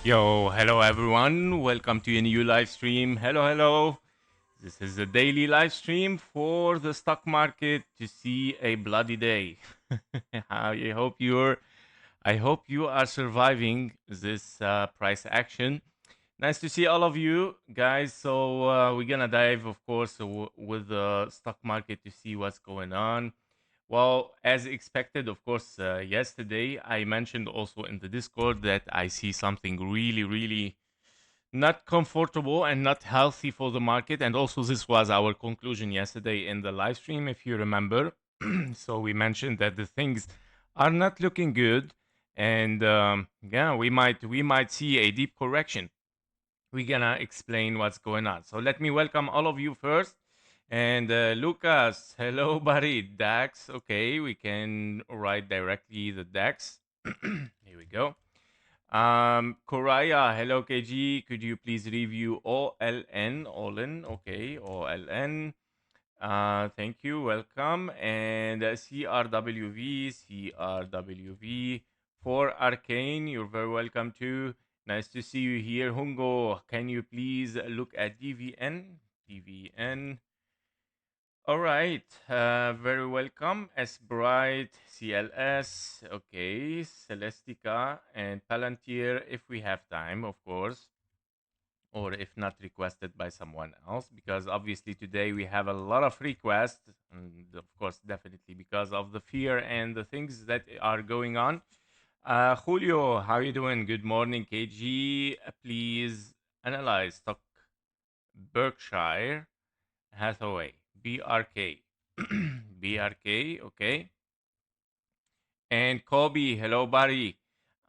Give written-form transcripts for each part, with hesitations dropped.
Yo, hello everyone. Welcome to a new live stream. Hello, hello. This is a daily live stream for the stock market to see a bloody day. I hope you are surviving this price action. Nice to see all of you guys. So we're gonna dive, of course, with the stock market to see what's going on. Well, as expected, of course, yesterday I mentioned also in the Discord that I see something really, really not comfortable and not healthy for the market. And also, this was our conclusion yesterday in the live stream, if you remember. So we mentioned that the things are not looking good, and yeah, we might see a deep correction. We're gonna explain what's going on. So let me welcome all of you first. And Lucas, hello, buddy. Dax, okay, we can write directly the Dax. Here we go. Koraya, hello, KG. Could you please review OLN? OLN, okay, OLN. Thank you, welcome. And CRWV for Arcane, you're very welcome too. Nice to see you here. Hungo, can you please look at DVN? DVN. All right, very welcome. S Bright, CLS, okay, Celestica, and Palantir, if we have time, of course, or if not requested by someone else, because obviously today we have a lot of requests, and of course, definitely because of the fear and the things that are going on. Julio, how you doing? Good morning, KG. Please analyze stock Berkshire Hathaway, BRK. BRK, okay. And Kobe, hello, buddy.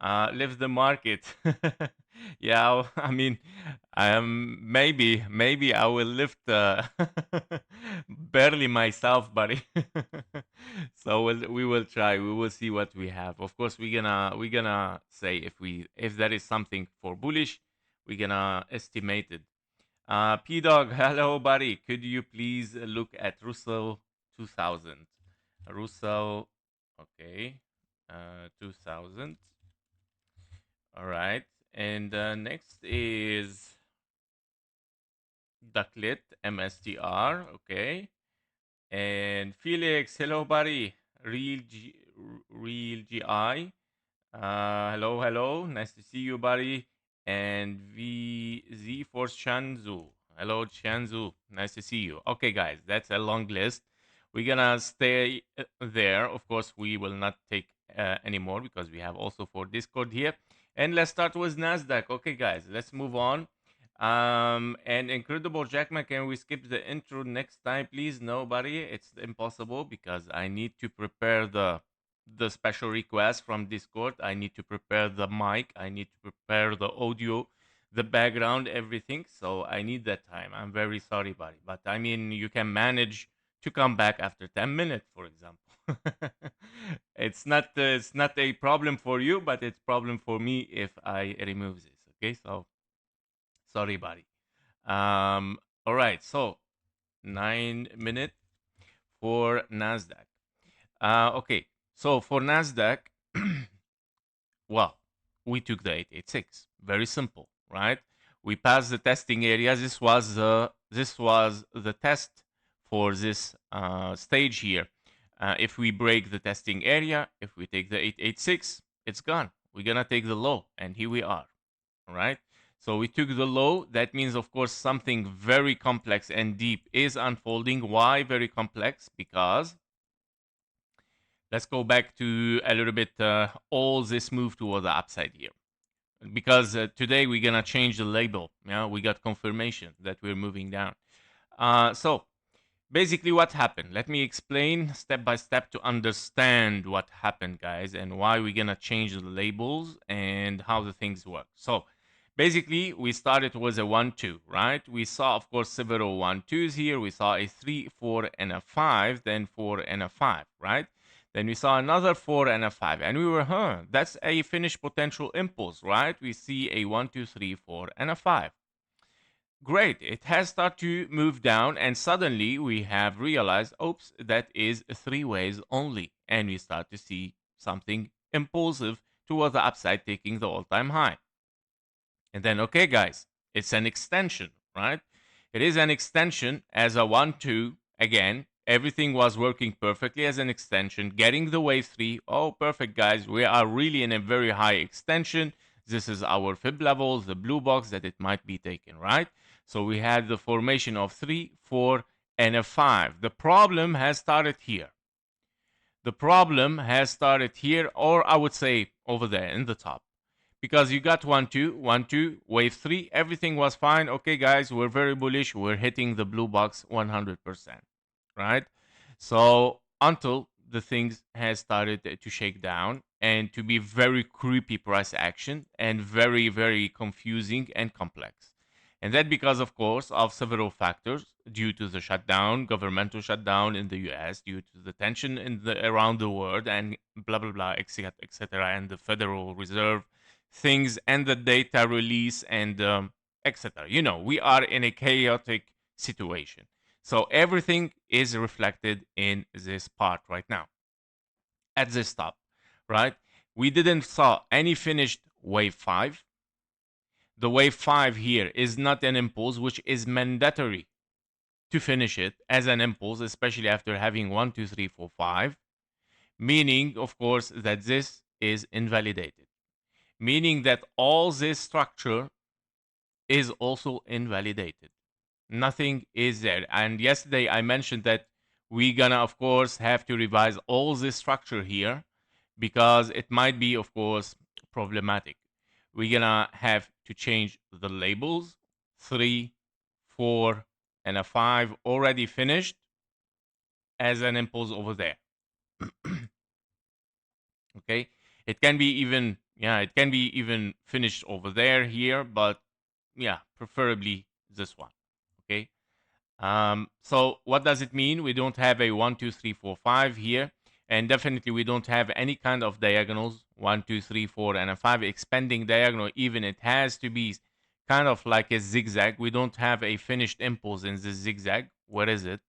Live the market. Yeah, I mean, maybe I will lift barely myself, buddy. So we will try. We will see what we have. Of course, we're gonna say if there is something for bullish, we're gonna estimate it. P Dog, hello, buddy. Could you please look at Russell 2000? Russell, okay, 2000. All right, and next is ducklet MSTR, okay. And Felix, hello buddy. Real GI. Hello, hello. Nice to see you, buddy. And VZ for Shanzu. Hello, Shanzu. Nice to see you. Okay, guys, that's a long list. We're gonna stay there. Of course, we will not take any more because we have also for Discord here. And let's start with Nasdaq. Okay, guys, let's move on. And incredible Jackman, can we skip the intro next time, please? Nobody. It's impossible because I need to prepare the special request from Discord. I need to prepare the mic. I need to prepare the audio, the background, everything. So I need that time. I'm very sorry, buddy. But I mean, you can manage to come back after 10 minutes, for example. It's not a problem for you, but it's problem for me if I remove this. Okay, so sorry, buddy. All right, so 9 minutes for Nasdaq. Okay, so for Nasdaq, well, we took the 886. Very simple, right? We passed the testing area. This was the test for this stage here. If we break the testing area, if we take the 886, it's gone. We're gonna take the low, and here we are. All right. So we took the low. That means, of course, something very complex and deep is unfolding. Why very complex? Because let's go back to a little bit all this move toward the upside here. Because today we're gonna change the label. Yeah, we got confirmation that we're moving down. So basically what happened, let me explain step by step to understand what happened, guys, and why we're gonna change the labels and how the things work. So basically we started with a 1-2, right? We saw, of course, several 1-2s here. We saw a 3, 4, and a 5, then 4 and a 5, right? Then we saw another 4 and a 5, and we were, that's a finished potential impulse, right? We see a 1, 2, 3, 4, and a 5. Great, it has started to move down, and suddenly we have realized, oops, that is 3 ways only, and we start to see something impulsive towards the upside, taking the all-time high. And then, okay, guys, it's an extension, right? It is an extension as a 1-2. Again, everything was working perfectly as an extension, getting the wave 3. Oh, perfect, guys. We are really in a very high extension. This is our fib level, the blue box that it might be taken, right? So we had the formation of 3, 4, and a 5. The problem has started here. The problem has started here, or I would say over there in the top. Because you got 1-2, 1-2, wave 3, everything was fine. Okay, guys, we're very bullish. We're hitting the blue box 100%, right? So until the things has started to shake down and to be very creepy price action and very, very confusing and complex. And that because, of course, of several factors due to the shutdown, governmental shutdown in the US, due to the tension around the world, and blah, blah, blah, etc., etc., and the Federal Reserve things and the data release and etc. You know, we are in a chaotic situation. So everything is reflected in this part right now at this top, right? We didn't saw any finished wave 5. The wave 5 here is not an impulse, which is mandatory to finish it as an impulse, especially after having 1, 2, 3, 4, 5. Meaning, of course, that this is invalidated. Meaning that all this structure is also invalidated. Nothing is there. And yesterday I mentioned that we're gonna, of course, have to revise all this structure here because it might be, of course, problematic. We're gonna have to change the labels. 3, 4, and a 5 already finished as an impulse over there. Okay, it can be even, yeah, it can be even finished over there here, but yeah, preferably this one. Okay. So what does it mean? We don't have a 1, 2, 3, 4, 5 here, and definitely we don't have any kind of diagonals 1, 2, 3, 4, and a 5 expanding diagonal. Even it has to be kind of like a zigzag. We don't have a finished impulse in this zigzag. Where is it?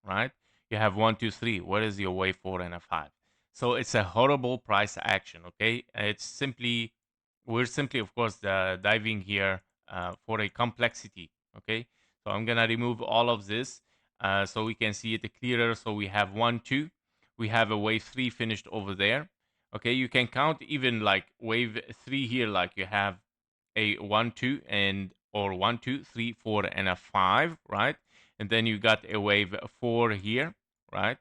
Right? You have 1, 2, 3. Where is your wave 4 and a 5? So it's a horrible price action. Okay, it's simply, we're simply, of course, diving here for a complexity. Okay, So I'm gonna remove all of this so we can see it clearer. So we have 1, 2. We have a wave 3 finished over there. Okay, you can count even like wave 3 here, like you have a 1, 2, and or 1, 2, 3, 4, and a 5, right? And then you got a wave 4 here, right?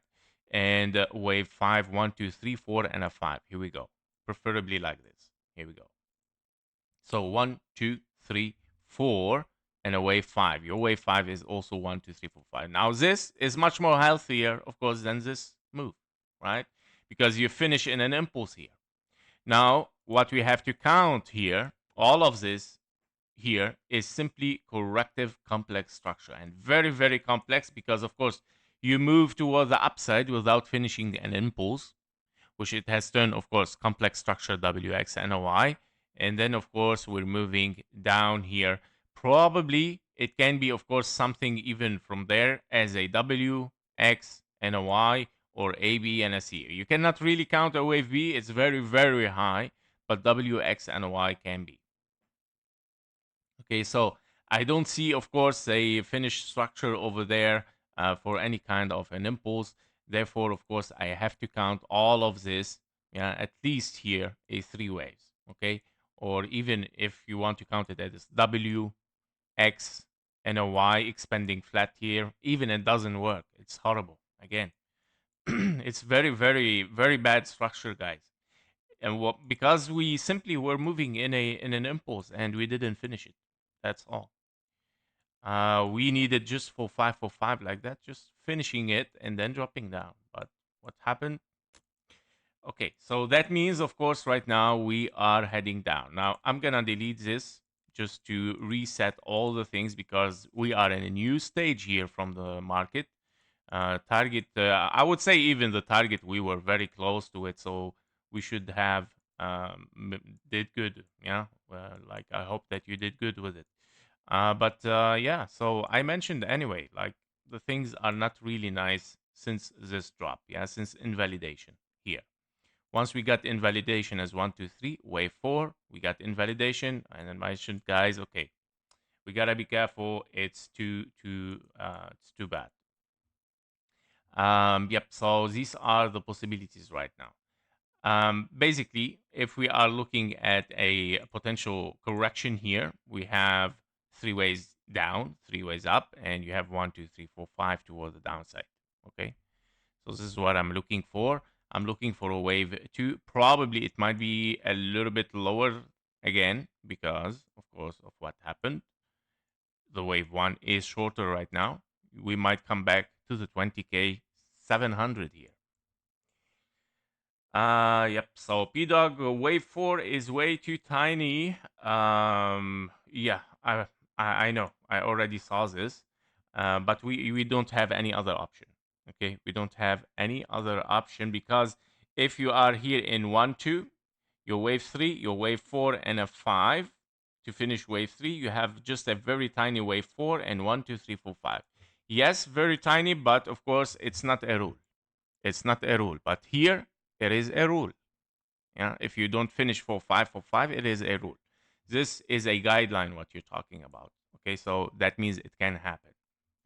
And wave 5, 1, 2, 3, 4, and a 5. Here we go. Preferably like this. Here we go. So 1, 2, 3, 4, and a wave 5. Your wave 5 is also 1, 2, 3, 4, 5. Now this is much more healthier, of course, than this move, right? Because you finish in an impulse here. Now, what we have to count here, all of this here is simply corrective complex structure, and very, very complex because, of course, you move toward the upside without finishing an impulse, which it has turned, of course, complex structure WXNOY. And then, of course, we're moving down here. Probably it can be, of course, something even from there as a WXNOY or AB and a C. You cannot really count a wave B. It's very, very high, but WXNOY can be. Okay, so I don't see, of course, a finished structure over there for any kind of an impulse. Therefore, of course, I have to count all of this, yeah, at least here, a 3 waves, okay? Or even if you want to count it as W, X, and a Y expanding flat here, even it doesn't work. It's horrible. Again, it's very, very, very bad structure, guys. And what, because we simply were moving in an impulse and we didn't finish it. That's all. We needed just for five like that, just finishing it and then dropping down. But what happened? Okay, so that means, of course, right now we are heading down. Now I'm gonna delete this just to reset all the things because we are in a new stage here from the market. Target, I would say even the target, we were very close to it, so we should have did good. Yeah, like I hope that you did good with it. But yeah, so I mentioned anyway, like the things are not really nice since this drop. Yeah, since invalidation here. Once we got invalidation as 1, 2, 3, wave 4, we got invalidation, and then mentioned, guys, okay, we gotta be careful. It's it's too bad. Yep. So these are the possibilities right now. Basically, if we are looking at a potential correction here, we have 3 ways down, 3 ways up, and you have 1, 2, 3, 4, 5 toward the downside. Okay, so this is what I'm looking for. I'm looking for a wave 2. Probably it might be a little bit lower again because, of course, of what happened. The wave 1 is shorter right now. We might come back to the 20K 700 here. Yep. So P-Dog wave 4 is way too tiny. Yeah, I know. I already saw this. But we don't have any other option. Okay, we don't have any other option because if you are here in 1, 2, your wave 3, your wave 4, and a 5 to finish wave 3, you have just a very tiny wave 4 and 1, 2, 3, 4, 5. Yes, very tiny, but of course it's not a rule. It's not a rule. But here there is a rule. Yeah, if you don't finish for 5, it is a rule. This is a guideline what you're talking about. Okay, so that means it can happen.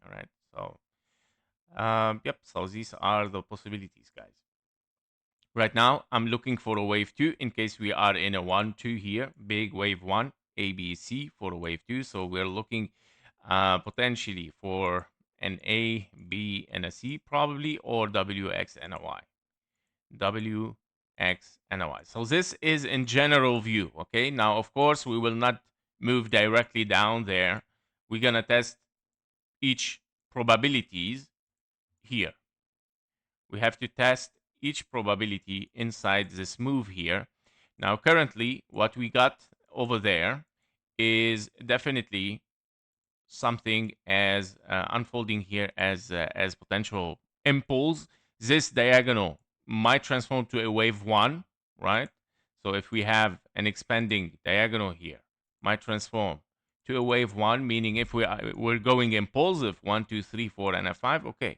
All right. So yep. So these are the possibilities, guys. Right now, I'm looking for a wave 2 in case we are in a 1, 2 here. Big wave 1, A, B, C for a wave 2. So we're looking potentially for an A, B, and a C probably, or W, X, and a Y. W, X, and a Y. So this is in general view. Okay. Now, of course, we will not move directly down there. We're going to test each probabilities here. We have to test each probability inside this move here. Now, currently, what we got over there is definitely something as unfolding here as potential impulse. This diagonal might transform to a wave 1, right? So if we have an expanding diagonal here, might transform to a wave 1, meaning if we're going impulsive 1, 2, 3, 4, and a 5, okay,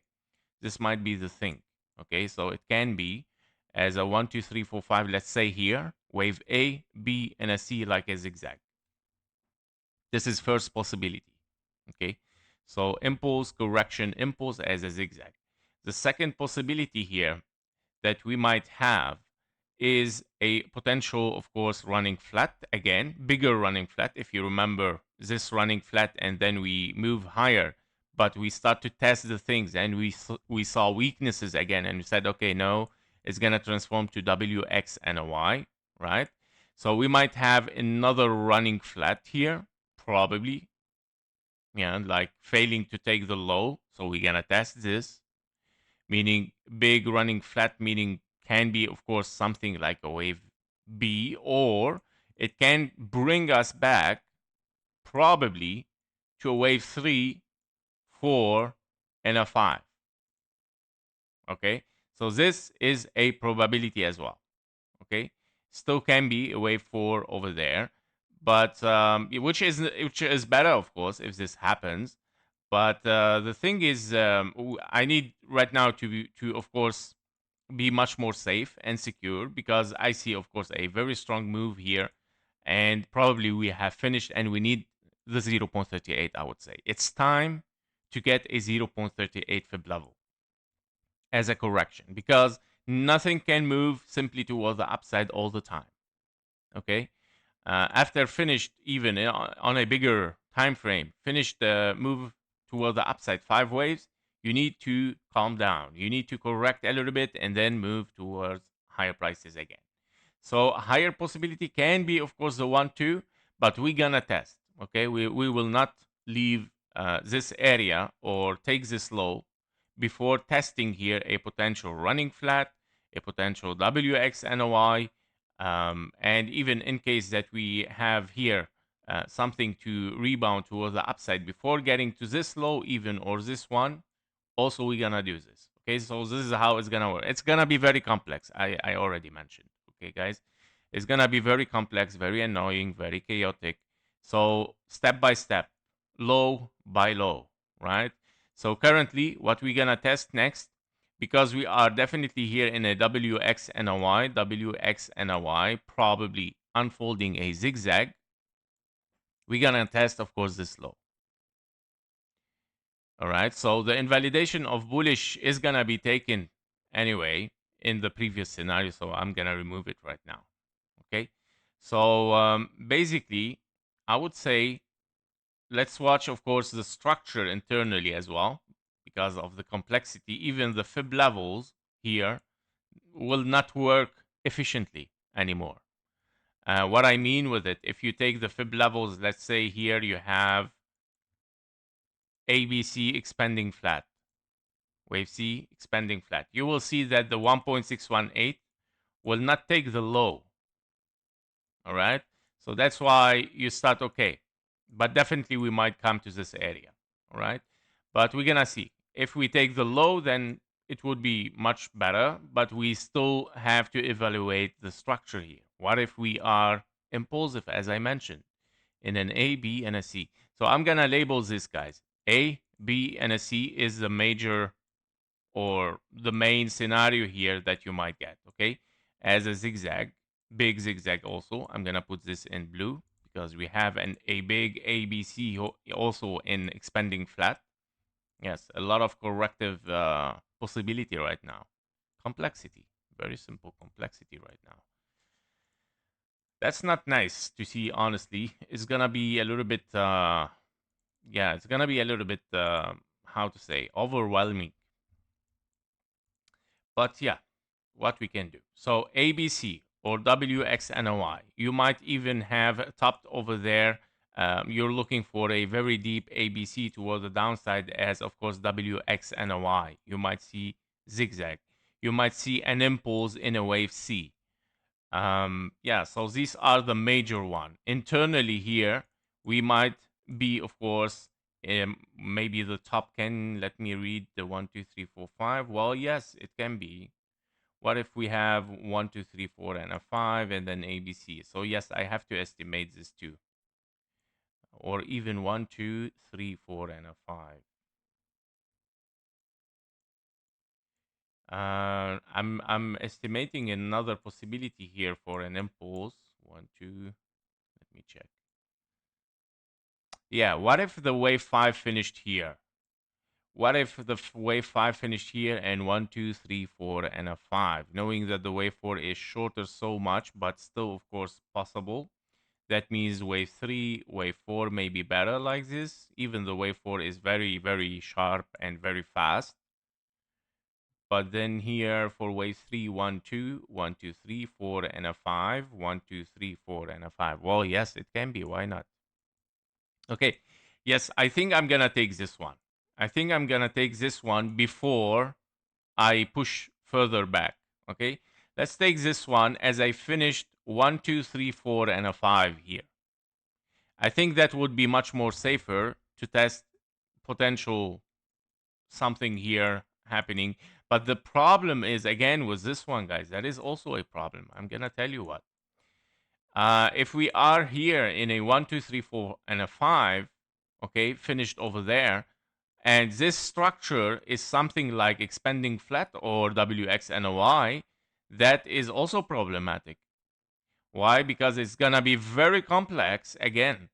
this might be the thing. Okay, so it can be as a 1, 2, 3, 4, 5, let's say here, wave A, B, and a C like a zigzag. This is first possibility. Okay, So impulse, correction, impulse as a zigzag. The second possibility here that we might have is a potential, of course, running flat again, bigger running flat. If you remember this running flat, and then we move higher, but we start to test the things, and we saw weaknesses again, and we said, okay, no, it's gonna transform to WX and a Y, right? So we might have another running flat here, probably, yeah, like failing to take the low. So we're gonna test this, meaning big running flat, meaning can be, of course, something like a wave B, or it can bring us back probably to a wave 3, 4, and a 5. Okay, so this is a probability as well. Okay, still can be a wave 4 over there, but which is better, of course, if this happens. But the thing is, I need right now to of course be much more safe and secure, because I see, of course, a very strong move here, and probably we have finished, and we need the 0.38. I would say it's time to get a 0.38 fib level as a correction, because nothing can move simply toward the upside all the time. Okay, after finished, even on a bigger time frame, finished the move toward the upside 5 waves, you need to calm down, you need to correct a little bit, and then move towards higher prices again. So higher possibility can be, of course, the 1 2, but we're gonna test. Okay, we will not leave this area or take this low before testing here a potential running flat, a potential WXNOI, and even in case that we have here something to rebound toward the upside before getting to this low, even, or this one, also we're gonna do this. Okay, so this is how it's gonna work. It's gonna be very complex. I already mentioned. Okay, guys, it's gonna be very complex, very annoying, very chaotic. So step by step, low by low, right? So currently, what we're gonna test next, because we are definitely here in a WX and a Y, WX and a Y, probably unfolding a zigzag. We're gonna test, of course, this low. All right. So the invalidation of bullish is going to be taken anyway in the previous scenario. So I'm going to remove it right now. Okay. So basically, I would say let's watch, of course, the structure internally as well, because of the complexity. Even the fib levels here will not work efficiently anymore. What I mean with it, if you take the fib levels, let's say here you have ABC expanding flat, wave C expanding flat, you will see that the 1.618 will not take the low. All right. So that's why you start okay. But definitely we might come to this area. All right. But we're going to see. If we take the low, then it would be much better. But we still have to evaluate the structure here. What if we are impulsive, as I mentioned, in an A, B, and a C? So I'm going to label this, guys. A, B, and a C is the major or the main scenario here that you might get, okay, as a zigzag, big zigzag. Also, I'm gonna put this in blue because we have a big ABC also in expanding flat. Yes, a lot of corrective possibility right now. Complexity, very simple complexity right now. That's not nice to see, honestly. It's gonna be a little bit yeah, it's gonna be a little bit how to say, overwhelming. But yeah, what we can do. So ABC or WXNOI, you might even have topped over there. You're looking for a very deep ABC toward the downside, as of course WXNOI. You might see zigzag. You might see an impulse in a wave C. Yeah, so these are the major one. Internally here, we might be, of course, maybe the top can, let me read the 1, 2, 3, 4, 5. Well, yes, it can be. What if we have 1, 2, 3, 4, and a 5, and then ABC? So yes, I have to estimate this too. Or even 1, 2, 3, 4, and a 5. I'm estimating another possibility here for an impulse. 1, 2. Let me check. yeah, what if the wave 5 finished here? What if the wave 5 finished here and 1, 2, 3, 4, and a 5? Knowing that the wave 4 is shorter so much, but still, of course, possible. That means wave 3, wave 4 may be better like this. Even the wave 4 is very, very sharp and very fast. But then here for wave 3, 1, 2, 1, 2, 3, 4, and a 5. 1, 2, 3, 4, and a 5. Well, yes, it can be. Why not? Okay. Yes, I think I'm going to take this one. I think I'm going to take this one before I push further back. Okay. Let's take this one as I finished 1, 2, 3, 4, and a 5 here. I think that would be much more safer to test potential something here happening. But the problem is, again, with this one, guys, that is also a problem. I'm going to tell you what. If we are here in a 1, 2, 3, 4, and a 5, okay, finished over there, and this structure is something like expanding flat or WXNY, that is also problematic. Why? Because it's going to be very complex again.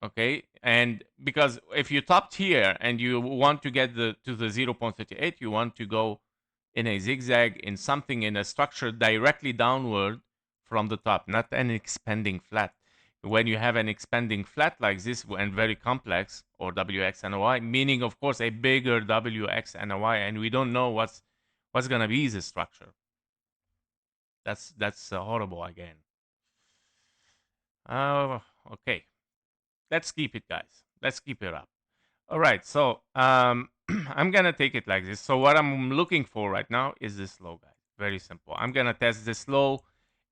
Okay, and because if you topped here and you want to get to the 0.38, you want to go in a zigzag in something in a structure directly downward from the top, not an expanding flat. When you have an expanding flat like this and very complex, or WXNY, meaning of course a bigger WXNY, and we don't know what's gonna be the structure. That's horrible again. Okay. Let's keep it, guys. Let's keep it up. All right. So I'm gonna take it like this. So what I'm looking for right now is this low, guys. Very simple. I'm gonna test this low.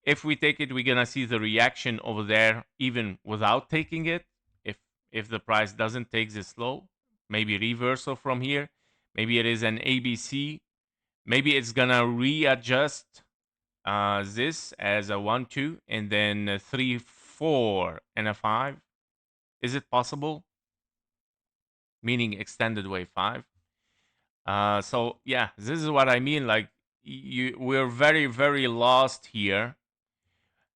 If we take it, we're gonna see the reaction over there, even without taking it. If the price doesn't take this low, maybe reversal from here. Maybe it is an ABC. Maybe it's gonna readjust this as a 1, 2, and then a 3, 4, and a 5. Is it possible? Meaning extended wave 5. So yeah, this is what I mean. Like we're very, very lost here.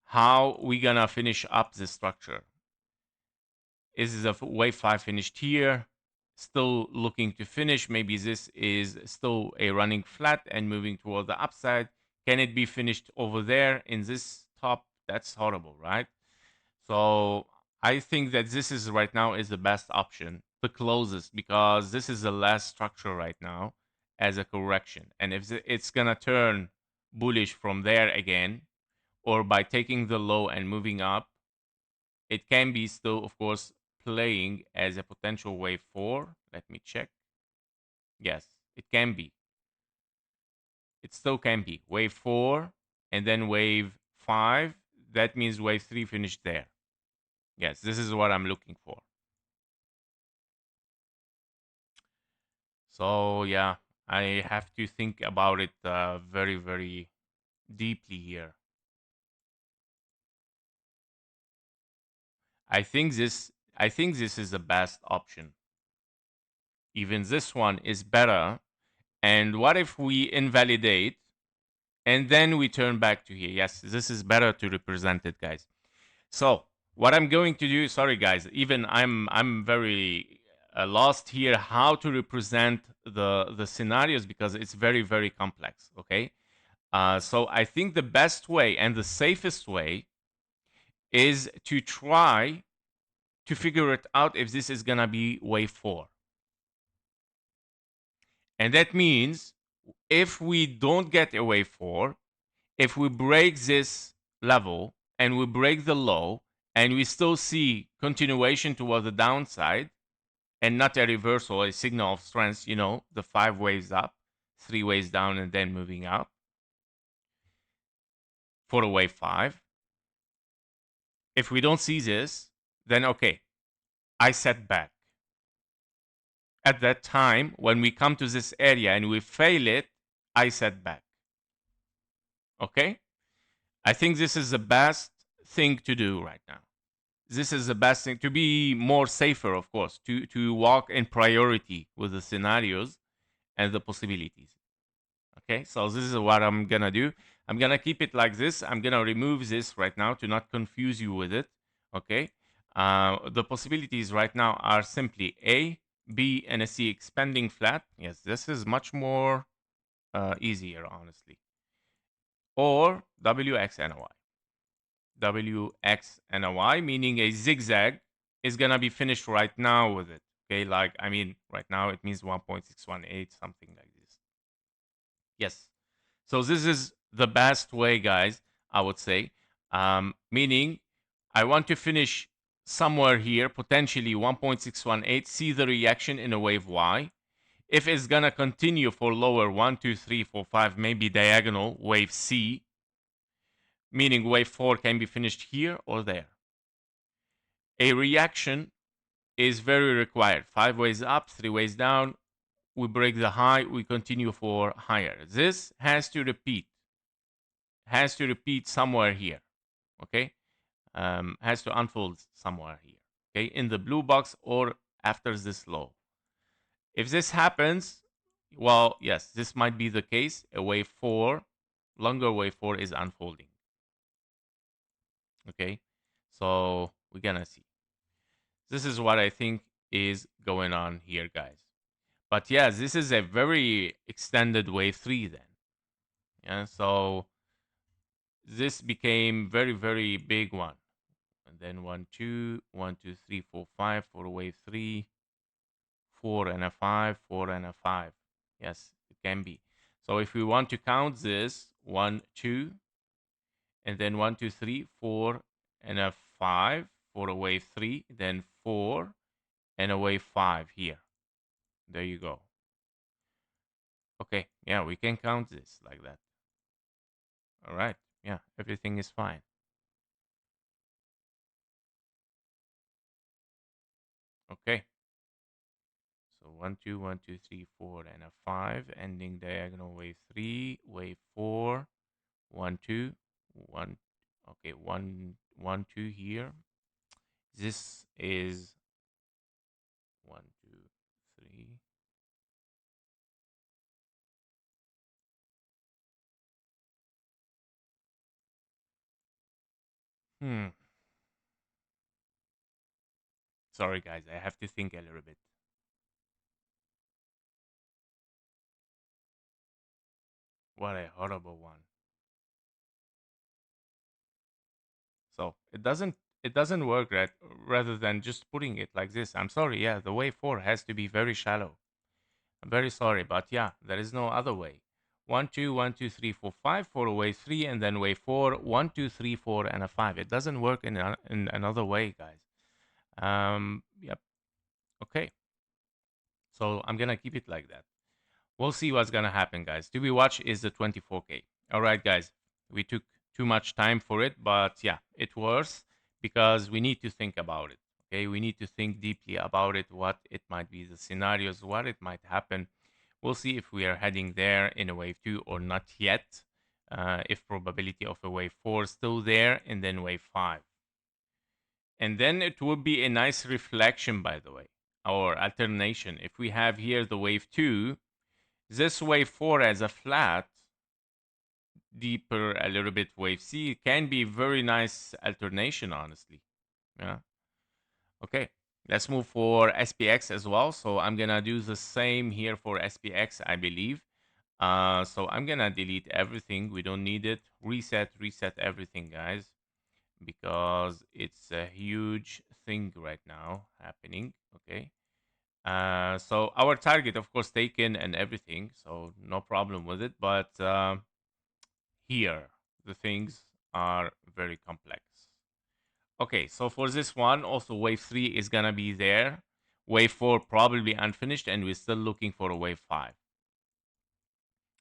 How we gonna finish up this structure? Is the wave 5 finished here? Still looking to finish. Maybe this is still a running flat and moving toward the upside. Can it be finished over there in this top? That's horrible, right? So I think that this is right now is the best option, the closest, because this is the last structure right now as a correction. And if it's gonna turn bullish from there again, or by taking the low and moving up, it can be still, of course, playing as a potential wave 4. Let me check. Yes, it can be. It still can be wave 4 and then wave 5. That means wave 3 finished there. Yes, this is what I'm looking for. So yeah, I have to think about it very, very deeply here. I think this is the best option. Even this one is better. And what if we invalidate and then we turn back to here? Yes, this is better to represent it, guys. So what I'm going to do, sorry guys, even I'm very lost here how to represent the scenarios because it's very, very complex. Okay, so I think the best way and the safest way is to try to figure it out if this is gonna be wave 4, and that means if we don't get a wave 4, if we break this level and we break the low and we still see continuation toward the downside and not a reversal, a signal of strength, the 5 waves up, 3 waves down, and then moving up for a wave 5. If we don't see this, then okay, I set back. At that time, when we come to this area and we fail it, I set back. Okay? I think this is the best thing to do right now. This is the best thing to be more safer, of course, to walk in priority with the scenarios and the possibilities. Okay, so this is what I'm gonna do. I'm gonna keep it like this. I'm gonna remove this right now to not confuse you with it. Okay, The possibilities right now are simply A, B, and a C expanding flat. Yes, this is much more easier, honestly. Or WX and a Y. WX and a Y, meaning a zigzag is going to be finished right now with it. Okay, like, I mean, right now it means 1.618, something like this. Yes. So this is the best way, guys, I would say. Meaning, I want to finish somewhere here, potentially 1.618, see the reaction in a wave Y. If it's going to continue for lower 1, 2, 3, 4, 5, maybe diagonal, wave C, meaning wave 4 can be finished here or there. A reaction is very required. 5 ways up, 3 ways down. We break the high, we continue for higher. This has to repeat somewhere here. Okay, has to unfold somewhere here. Okay, in the blue box or after this low. If this happens, well, yes, this might be the case. A wave 4, longer wave 4 is unfolding. Okay, so we're gonna see. This is what I think is going on here, guys. But yeah, this is a very extended wave 3 then. Yeah, so this became very, very big one. And then 1, 2, 1, 2, 3, 4, 5 for wave 3, 4 and a 5, 4 and a 5. Yes, it can be. So if we want to count this, 1, 2, and then 1, 2, 3, 4 and a 5 for a wave 3, then 4 and a wave 5 here. There you go. Okay, yeah, we can count this like that. All right, yeah, everything is fine. Okay. So 1, 2, 1, 2, 3, 4, and a 5, ending diagonal wave 3, wave 4, 1, 2, 1, okay, 1, 1, 2 here. This is 1, 2, 3. Hmm. Sorry, guys, I have to think a little bit. What a horrible one. So it doesn't work right rather than just putting it like this. I'm sorry, yeah, the wave 4 has to be very shallow. I'm very sorry, but yeah, there is no other way. 1, 2, 1, 2, 3, 4, 5 for a wave 3, and then wave 4, 1, 2, 3, 4, and a 5. It doesn't work in another way, guys. Yep. Okay. So I'm gonna keep it like that. We'll see what's gonna happen, guys. To be watched is the 24K. All right, guys. We took too much time for it, but yeah, it works because we need to think about it. Okay, we need to think deeply about it, what it might be, the scenarios, what it might happen. We'll see if we are heading there in a wave 2 or not yet. If probability of a wave 4 is still there, and then wave 5. And then it would be a nice reflection, by the way, or alternation. If we have here the wave 2, this wave 4 as a flat, deeper a little bit wave C, can be very nice alternation, honestly. Yeah. Okay. Let's move for SPX as well. So I'm gonna do the same here for SPX, I believe. So I'm gonna delete everything. We don't need it. Reset everything, guys, because it's a huge thing right now happening. Okay. So our target, of course, taken and everything, so no problem with it. But here, the things are very complex. Okay, so for this one, also wave 3 is gonna be there. Wave 4 probably unfinished, and we're still looking for a wave 5.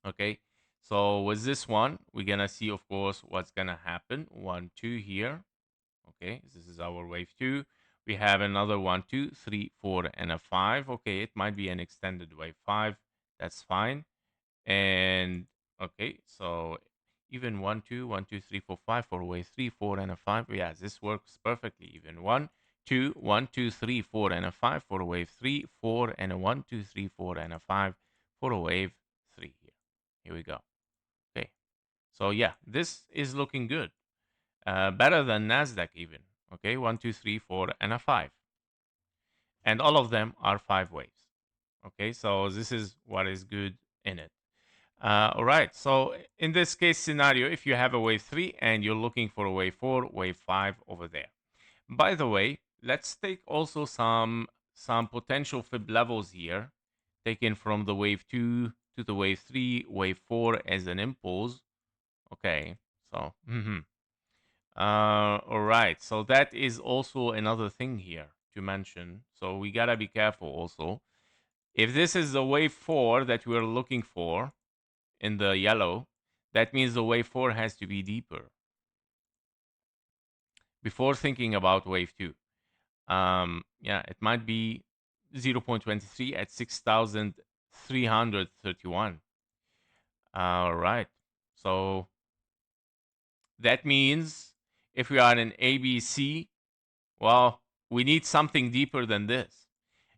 Okay, so with this one, we're gonna see, of course, what's gonna happen. 1, 2 here. Okay, this is our wave 2. We have another 1, 2, 3, 4, and a 5. Okay, it might be an extended wave 5. That's fine. And okay, so even 1, 2, 1, 2, 3, 4, 5 for wave 3, 4, and a 5. Yeah, this works perfectly. Even 1, 2, 1, 2, 3, 4, and a 5 for wave 3, 4, and a 1, 2, 3, 4, and a 5 for a wave 3 here. Here we go. Okay, so yeah, this is looking good. Better than Nasdaq even. Okay, 1, 2, 3, 4, and a 5. And all of them are 5 waves. Okay, so this is what is good in it. All right, so in this case scenario, if you have a wave 3 and you're looking for a wave 4, wave 5 over there. By the way, let's take also some potential fib levels here, taken from the wave 2 to the wave 3, wave 4 as an impulse. Okay, so all right, so that is also another thing here to mention. So we gotta be careful also. If this is the wave 4 that we're looking for in the yellow, that means the wave 4 has to be deeper before thinking about wave 2. Yeah, it might be 0.23 at 6,331. All right. So that means if we are in ABC, well, we need something deeper than this.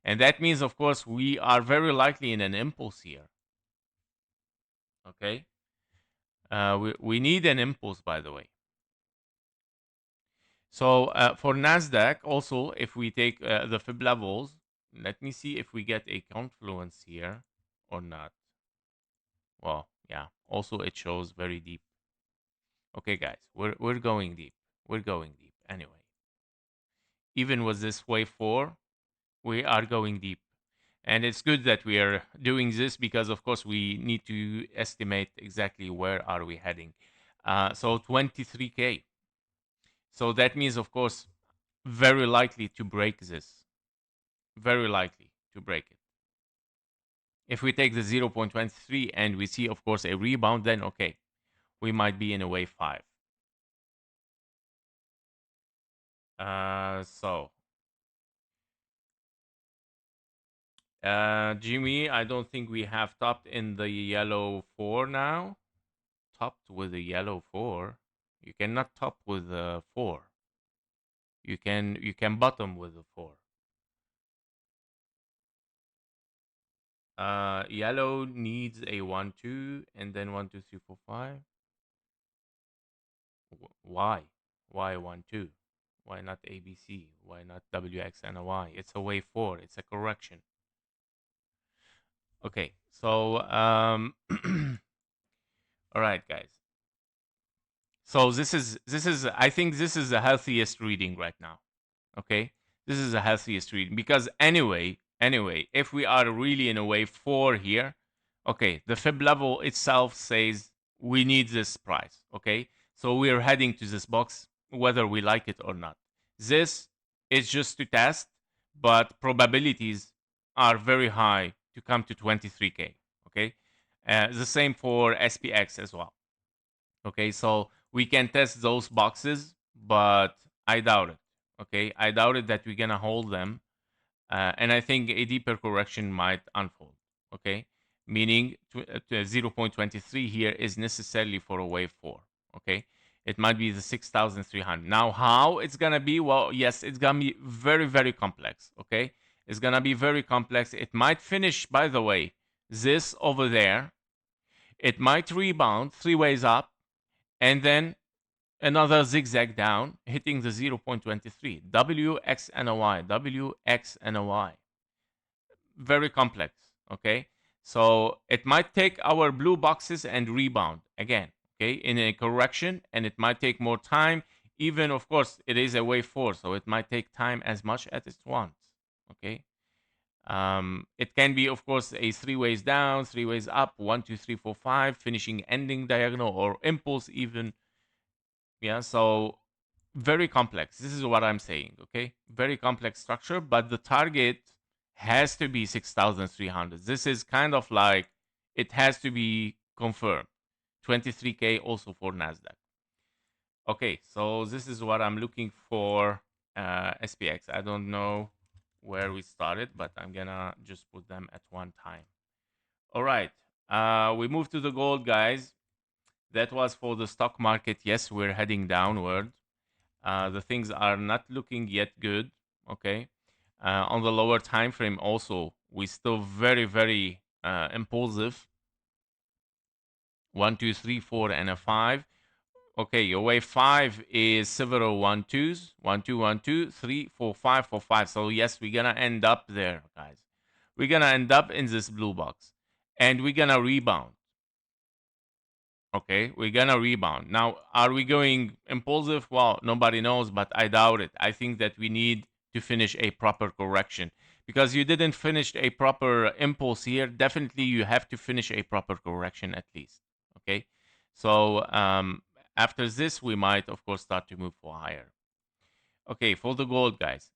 And that means, of course, we are very likely in an impulse here. Okay. We need an impulse, by the way. So for Nasdaq, also, if we take the fib levels, let me see if we get a confluence here or not. Well, yeah. Also, it shows very deep. Okay, guys, we're going deep. We're going deep anyway. Even with this wave 4, we are going deep. And it's good that we are doing this because, of course, we need to estimate exactly where are we heading. So 23K. So that means, of course, very likely to break this. Very likely to break it. If we take the 0.23 and we see, of course, a rebound, then okay, we might be in a wave 5. Jimmy, I don't think we have topped in the yellow 4 now. Topped with the yellow 4. You cannot top with the 4. You can bottom with the 4. Yellow needs a 1, 2, and then 1, 2, 3, 4, 5. Why? Why 1, 2? Why not ABC? Why not WX and a Y? It's a wave 4. It's a correction. Okay, so all right, guys. So this is I think this is the healthiest reading right now. Okay, this is the healthiest reading because anyway, if we are really in a wave 4 here, okay, the fib level itself says we need this price. Okay, so we are heading to this box whether we like it or not. This is just to test, but probabilities are very high to come to 23K. Okay, the same for SPX as well. Okay, so we can test those boxes, but I doubt it. Okay, I doubt it that we're gonna hold them, and I think a deeper correction might unfold. Okay, meaning 0.23 here is necessarily for a wave 4. Okay, it might be the 6,300. Now, how it's gonna be? Well, yes, it's gonna be very, very complex. Okay, it's gonna be very complex. It might finish, by the way, this over there. It might rebound 3 ways up and then another zigzag down, hitting the 0.23. WX and a Y, WX and a Y. Very complex, okay? So it might take our blue boxes and rebound again, okay, in a correction, and it might take more time. Even, of course, it is a wave 4, so it might take time as much as it wants, okay? It can be, of course, a 3 ways down, 3 ways up, 1, 2, 3, 4, 5, finishing ending diagonal or impulse even. Yeah, so very complex. This is what I'm saying, okay? Very complex structure, but the target has to be 6,300. This is kind of like it has to be confirmed. 23K also for Nasdaq. Okay, so this is what I'm looking for SPX. I don't know where we started, but I'm gonna just put them at one time. All right, we move to the gold, guys. That was for the stock market. Yes, we're heading downward. The things are not looking yet good. Okay, on the lower time frame also, we still very, very impulsive. 1, 2, 3, 4, and a 5. Okay, your wave 5 is several 1-2s, 1-2, 1-2, 3, 4, 5, 4, 5. So yes, we're gonna end up there, guys. We're gonna end up in this blue box, and we're gonna rebound. Okay, we're gonna rebound. Now, are we going impulsive? Well, nobody knows, but I doubt it. I think that we need to finish a proper correction, because you didn't finish a proper impulse here. Definitely, you have to finish a proper correction at least. Okay, so after this, we might, of course, start to move for higher. Okay, for the gold, guys.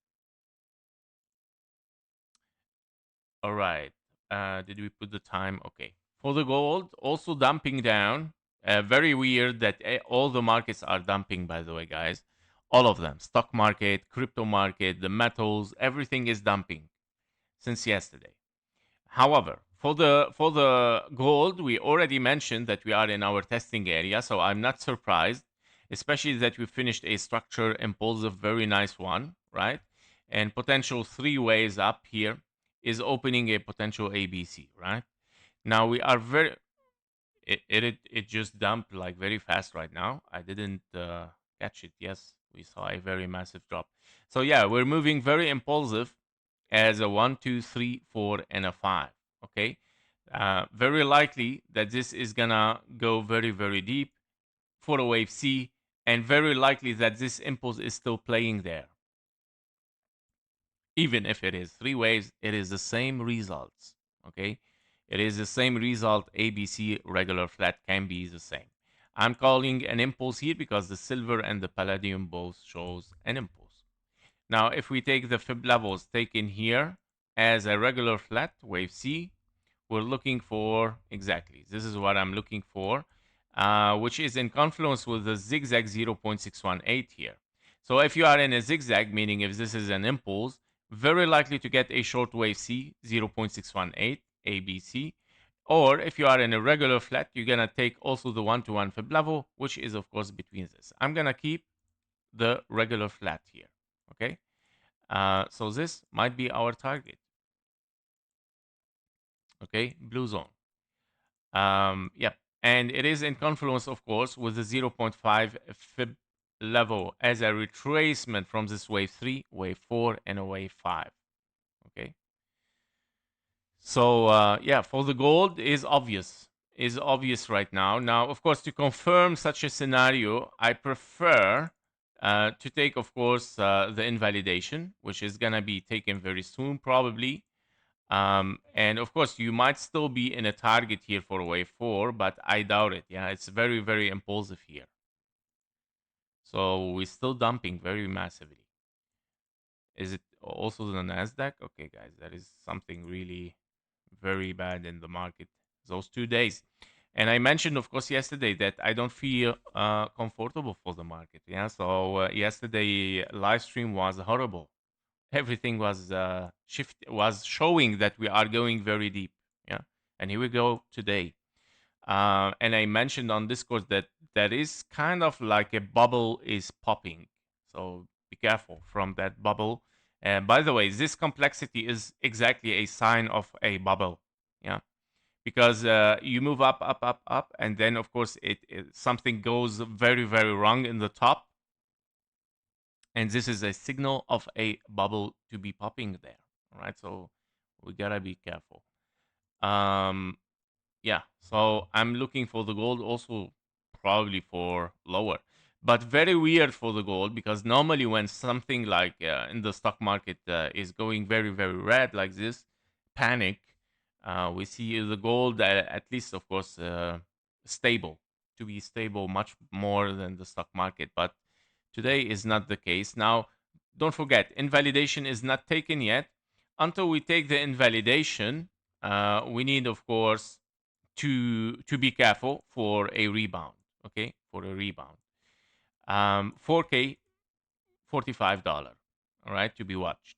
All right. Did we put the time? Okay. For the gold, also dumping down. Very weird that all the markets are dumping, by the way, guys. All of them. Stock market, crypto market, the metals, everything is dumping since yesterday. However, for the gold, we already mentioned that we are in our testing area, so I'm not surprised, especially that we finished a structure impulsive, very nice one, right? And potential three ways up here is opening a potential ABC, right? Now we are very it just dumped like very fast right now. I didn't catch it. Yes, we saw a very massive drop. So yeah, we're moving very impulsive as a 1, 2, 3, 4, and a 5. Okay, very likely that this is gonna go very very deep for a wave C, and very likely that this impulse is still playing there. Even if it is three waves, it is the same results. Okay, it is the same result. ABC regular flat can be the same. I'm calling an impulse here because the silver and the palladium both shows an impulse. Now, if we take the fib levels taken here as a regular flat wave C, we're looking for exactly this is what I'm looking for, which is in confluence with the zigzag 0.618 here. So if you are in a zigzag, meaning if this is an impulse, very likely to get a short wave C 0.618 ABC. Or if you are in a regular flat, you're gonna take also the 1-to-1 fib level, which is of course between this. I'm gonna keep the regular flat here. Okay, so this might be our target. Okay, blue zone. Yep. And it is in confluence, of course, with the zero point 0.5 fib level as a retracement from this wave 3, wave 4, and a wave 5. Okay. So, yeah, for the gold is obvious right now. Now, of course, to confirm such a scenario, I prefer to take, of course, the invalidation, which is going to be taken very soon, probably. And of course, you might still be in a target here for wave 4, but I doubt it. Yeah, it's very, very impulsive here. So we're still dumping very massively. Is it also the Nasdaq? Okay, guys, that is something really very bad in the market those 2 days. And I mentioned, of course, yesterday that I don't feel comfortable for the market. Yeah, so yesterday live stream was horrible. Everything was was showing that we are going very deep. Yeah, and here we go today. And I mentioned on Discord that that is kind of like a bubble is popping. So be careful from that bubble. And by the way, this complexity is exactly a sign of a bubble. Yeah, because you move up, up, up, up, and then of course it something goes very, very wrong in the top, and this is a signal of a bubble to be popping there. All right, so we gotta be careful. Um, yeah, so I'm looking for the gold also probably for lower, but very weird for the gold because normally when something like in the stock market is going very, very red like this, panic, we see the gold at least, of course, stable, to be stable much more than the stock market, but today is not the case. Now, don't forget, invalidation is not taken yet. Until we take the invalidation, we need, of course, to be careful for a rebound. Okay, for a rebound. 4K, $45. All right, to be watched.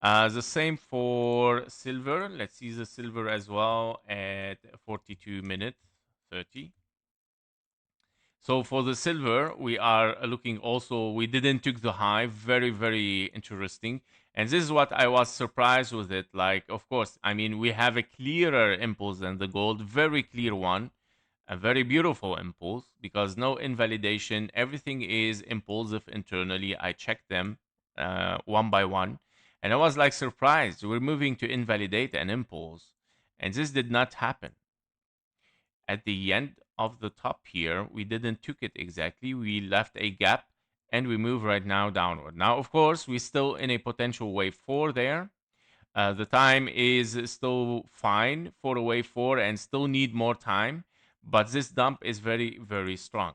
The same for silver. Let's see the silver as well at 42 minutes 30. So for the silver, we are looking also, we didn't took the high, very, very interesting. And this is what I was surprised with it. Like, of course, I mean, we have a clearer impulse than the gold, very clear one. A very beautiful impulse because no invalidation. Everything is impulsive internally. I checked them one by one, and I was like surprised. We're moving to invalidate an impulse, and this did not happen. At the end of the top here, we didn't took it exactly. We left a gap, and we move right now downward. Now, of course, we're still in a potential wave 4 there. The time is still fine for a wave 4 and still need more time, but this dump is very, very strong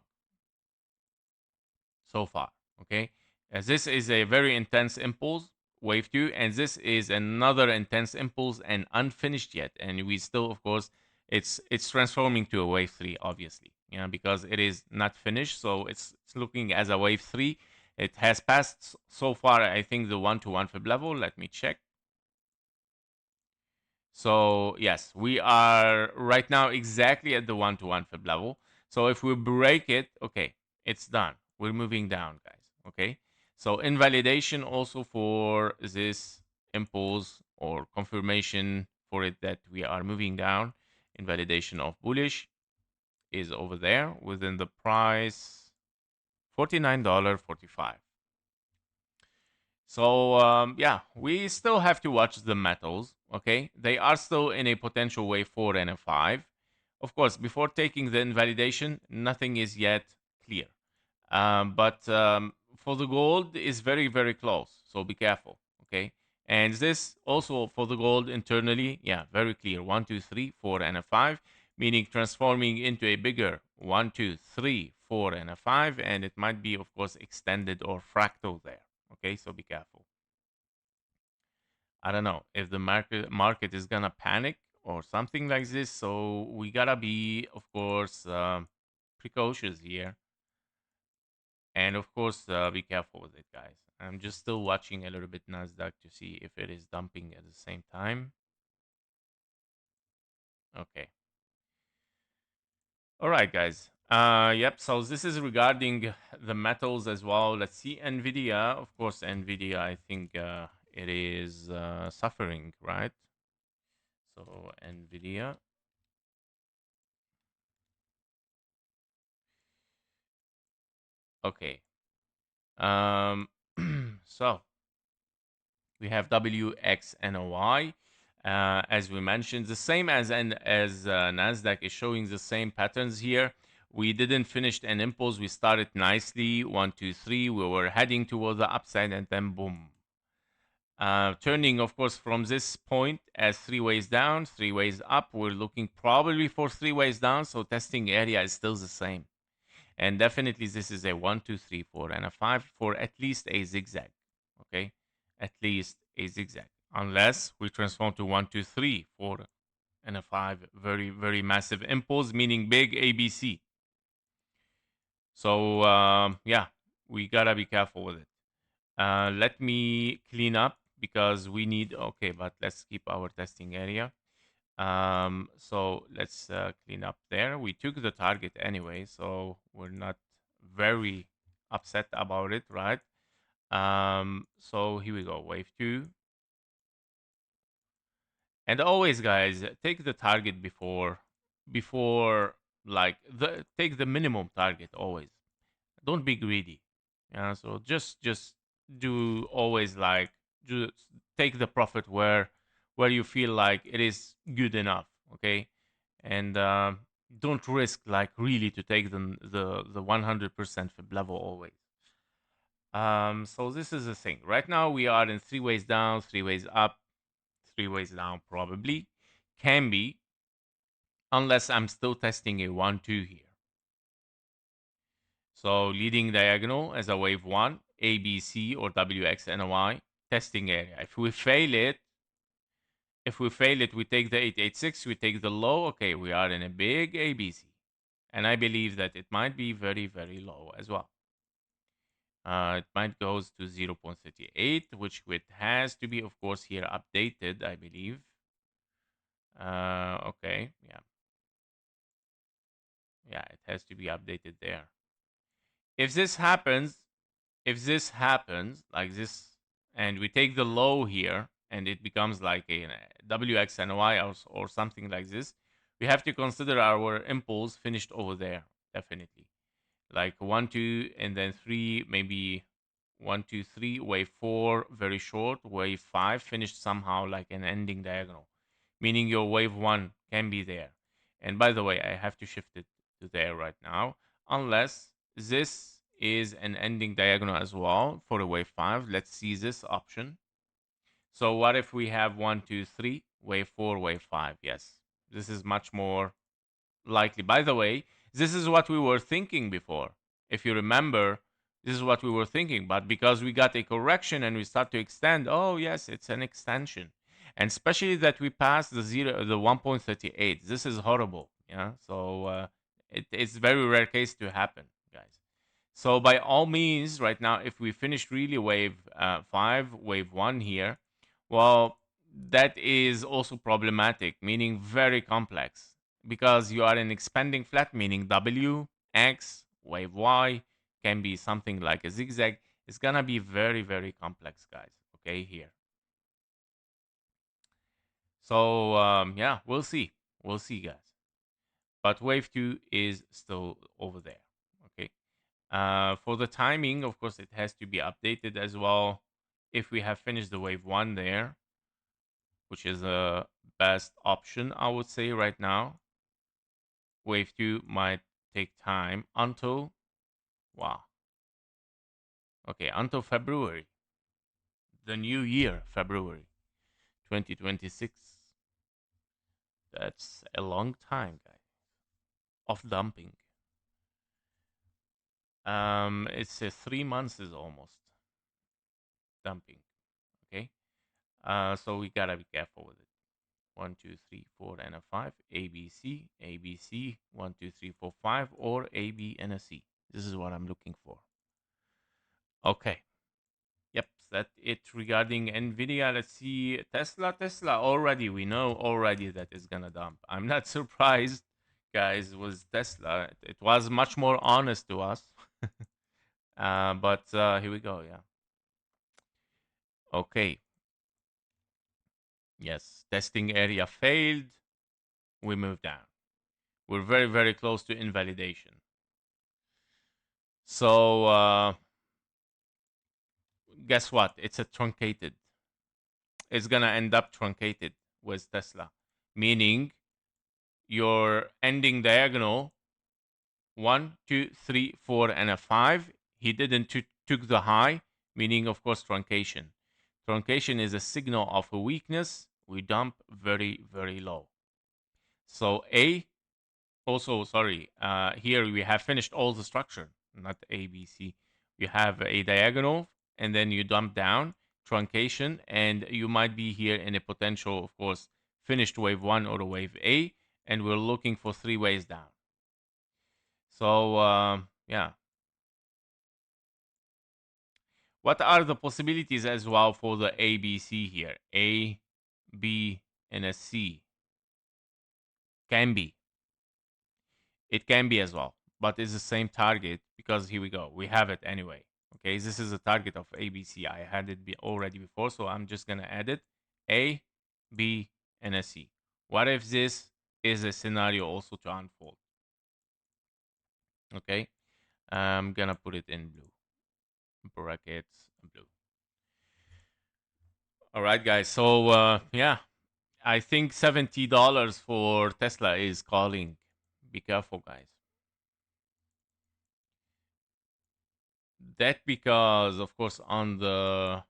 so far. Okay, as this is a very intense impulse, wave 2, and this is another intense impulse and unfinished yet. And we still, of course, it's transforming to a wave 3, obviously, because it is not finished. So it's looking as a wave 3. It has passed so far, I think, the 1-to-1 fib level. Let me check. So yes, we are right now exactly at the 1-to-1 fib level. So if we break it, okay, it's done. We're moving down, guys. Okay. So invalidation also for this impulse or confirmation for it that we are moving down. Invalidation of bullish is over there within the price $49.45. So yeah, we still have to watch the metals. Okay, they are still in a potential wave 4 and a 5. Of course, before taking the invalidation, nothing is yet clear. But for the gold is very, very close. So be careful. Okay, and this also for the gold internally, yeah, very clear. 1, 2, 3, 4, and a 5, meaning transforming into a bigger 1, 2, 3, 4, and a 5, and it might be, of course, extended or fractal there. Okay, so be careful. I don't know if the market is gonna panic or something like this. So we gotta be, of course, precautious here, and of course, be careful with it, guys. I'm just still watching a little bit Nasdaq to see if it is dumping at the same time. Okay. All right, guys. Yep. So this is regarding the metals as well. Let's see Nvidia. Of course, Nvidia. I think it is suffering, right? So Nvidia. Okay. Um. So we have WXNOY. As we mentioned, the same as Nasdaq is showing the same patterns here. We didn't finish an impulse. We started nicely, 1, 2, 3. We were heading towards the upside, and then boom. Turning, of course, from this point as 3 ways down, 3 ways up. We're looking probably for 3 ways down. So testing area is still the same. And definitely this is a 1, 2, 3, 4, and a 5 for at least a zigzag. Okay, at least a zigzag, unless we transform to 1, 2, 3, 4, and a 5. Very, very massive impulse, meaning big ABC. So yeah, we gotta be careful with it. Let me clean up because we need, okay, but let's keep our testing area. So let's clean up there. We took the target anyway, so we're not very upset about it, right? So here we go, wave 2. And always, guys, take the target before like take the minimum target always. Don't be greedy. Yeah, so just do always like just take the profit where you feel like it is good enough, okay? And don't risk like really to take the 100% fib level always. So this is the thing. Right now we are in 3 ways down, 3 ways up, 3 ways down probably. Can be, unless I'm still testing a 1, 2 here. So leading diagonal as a wave 1, ABC or WXNY testing area. If we fail it, we take the 886, we take the low. Okay, we are in a big ABC. And I believe that it might be very, very low as well. It might goes to 0.38, which it has to be, of course, here updated, I believe. Okay, yeah. Yeah, it has to be updated there. If this happens, like this, and we take the low here, and it becomes like a WXNY or something like this, we have to consider our impulse finished over there, definitely. Like 1, 2, and then 3, maybe 1, 2, 3, wave 4, very short, wave 5, finished somehow like an ending diagonal, meaning your wave 1 can be there. And by the way, I have to shift it to there right now, unless this is an ending diagonal as well for a wave 5. Let's see this option. So what if we have 1, 2, 3, wave 4, wave 5? Yes, this is much more likely. By the way, this is what we were thinking before. If you remember, this is what we were thinking. But because we got a correction and we start to extend, oh yes, it's an extension. And especially that we passed the 1.38. This is horrible. Yeah. So it's very rare case to happen, guys. So by all means, right now, if we finish really wave 5, wave 1 here, well, that is also problematic, meaning very complex, because you are in expanding flat, meaning W, X, wave Y, can be something like a zigzag. It's gonna be very, very complex, guys. Okay, here. So yeah, we'll see. We'll see, guys. But wave 2 is still over there. Okay. For the timing, of course, it has to be updated as well. If we have finished the wave 1 there, which is the best option, I would say right now. Wave 2 might take time until, wow, okay, until February, the new year, February 2026. That's a long time, guys, of dumping. It's 3 months is almost dumping. Okay, so we gotta be careful with it. 1, 2, 3, 4, and a 5. A, B, C, A, B, C, 1, 2, 3, 4, 5, or A, B, and a C. This is what I'm looking for. Okay. Yep, that's it regarding Nvidia. Let's see Tesla. Tesla already we know already that it's gonna dump. I'm not surprised, guys. With Tesla, it was much more honest to us. But here we go. Yeah. Okay. Yes. Testing area failed. We move down. We're very very close to invalidation. So guess what? It's a truncated. It's gonna end up truncated with Tesla, meaning your ending diagonal 1, 2, 3, 4, and a 5. He didn't took the high, meaning of course truncation. Truncation is a signal of a weakness. We dump very very low. So A, also sorry, here we have finished all the structure, not A, B, C. You have a diagonal and then you dump down truncation, and you might be here in a potential, of course, finished wave 1 or a wave A, and we're looking for 3 ways down. So yeah, what are the possibilities as well for the ABC here? A, B, and a C. Can be. It can be as well, but it's the same target because here we go. We have it anyway. Okay, this is the target of ABC. I had it already before, so I'm just gonna add it. A, B, and a C. What if this is a scenario also to unfold? Okay, I'm gonna put it in blue. Brackets blue. All right, guys. So yeah, I think $70 for Tesla is calling. Be careful, guys. That because, of course, on the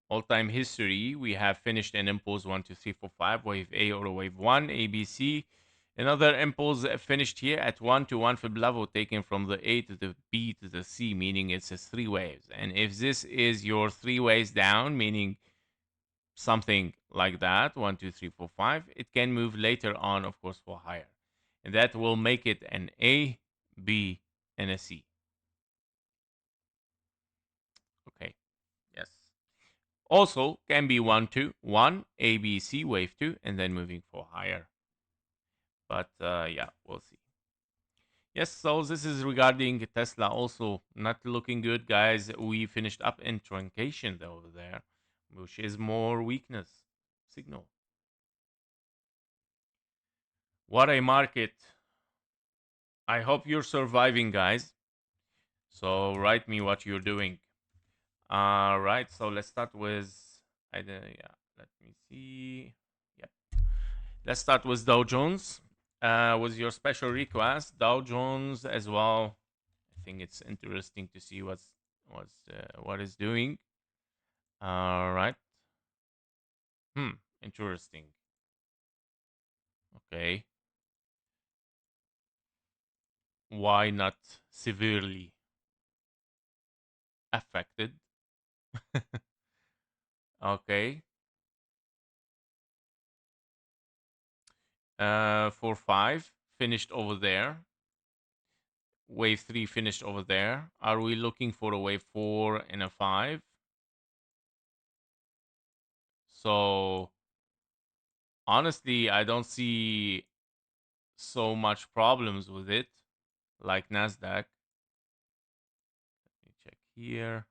all-time history, we have finished an impulse 1, 2, 3, 4, 5, wave A or wave 1, ABC. Another impulse finished here at 1 to 1 fib level, taken from the A to the B to the C, meaning it's a 3 waves. And if this is your 3 waves down, meaning something like that, 1, 2, 3, 4, 5, it can move later on, of course, for higher. And that will make it an A, B, and a C. Okay, yes. Also can be 1, 2, 1, A, B, C, wave 2, and then moving for higher. But yeah, we'll see. Yes, so this is regarding Tesla also not looking good, guys. We finished up in truncation over there, which is more weakness signal. What a market. I hope you're surviving, guys. So write me what you're doing. All right, so let's start with, yeah, let me see. Yep. Let's start with Dow Jones. With your special request, Dow Jones as well. I think it's interesting to see what is doing. All right. Interesting. Okay. Why not severely affected? Okay. For 5 finished over there. Wave 3 finished over there. Are we looking for a wave 4 and a 5? So honestly, I don't see so much problems with it, like Nasdaq. Let me check here.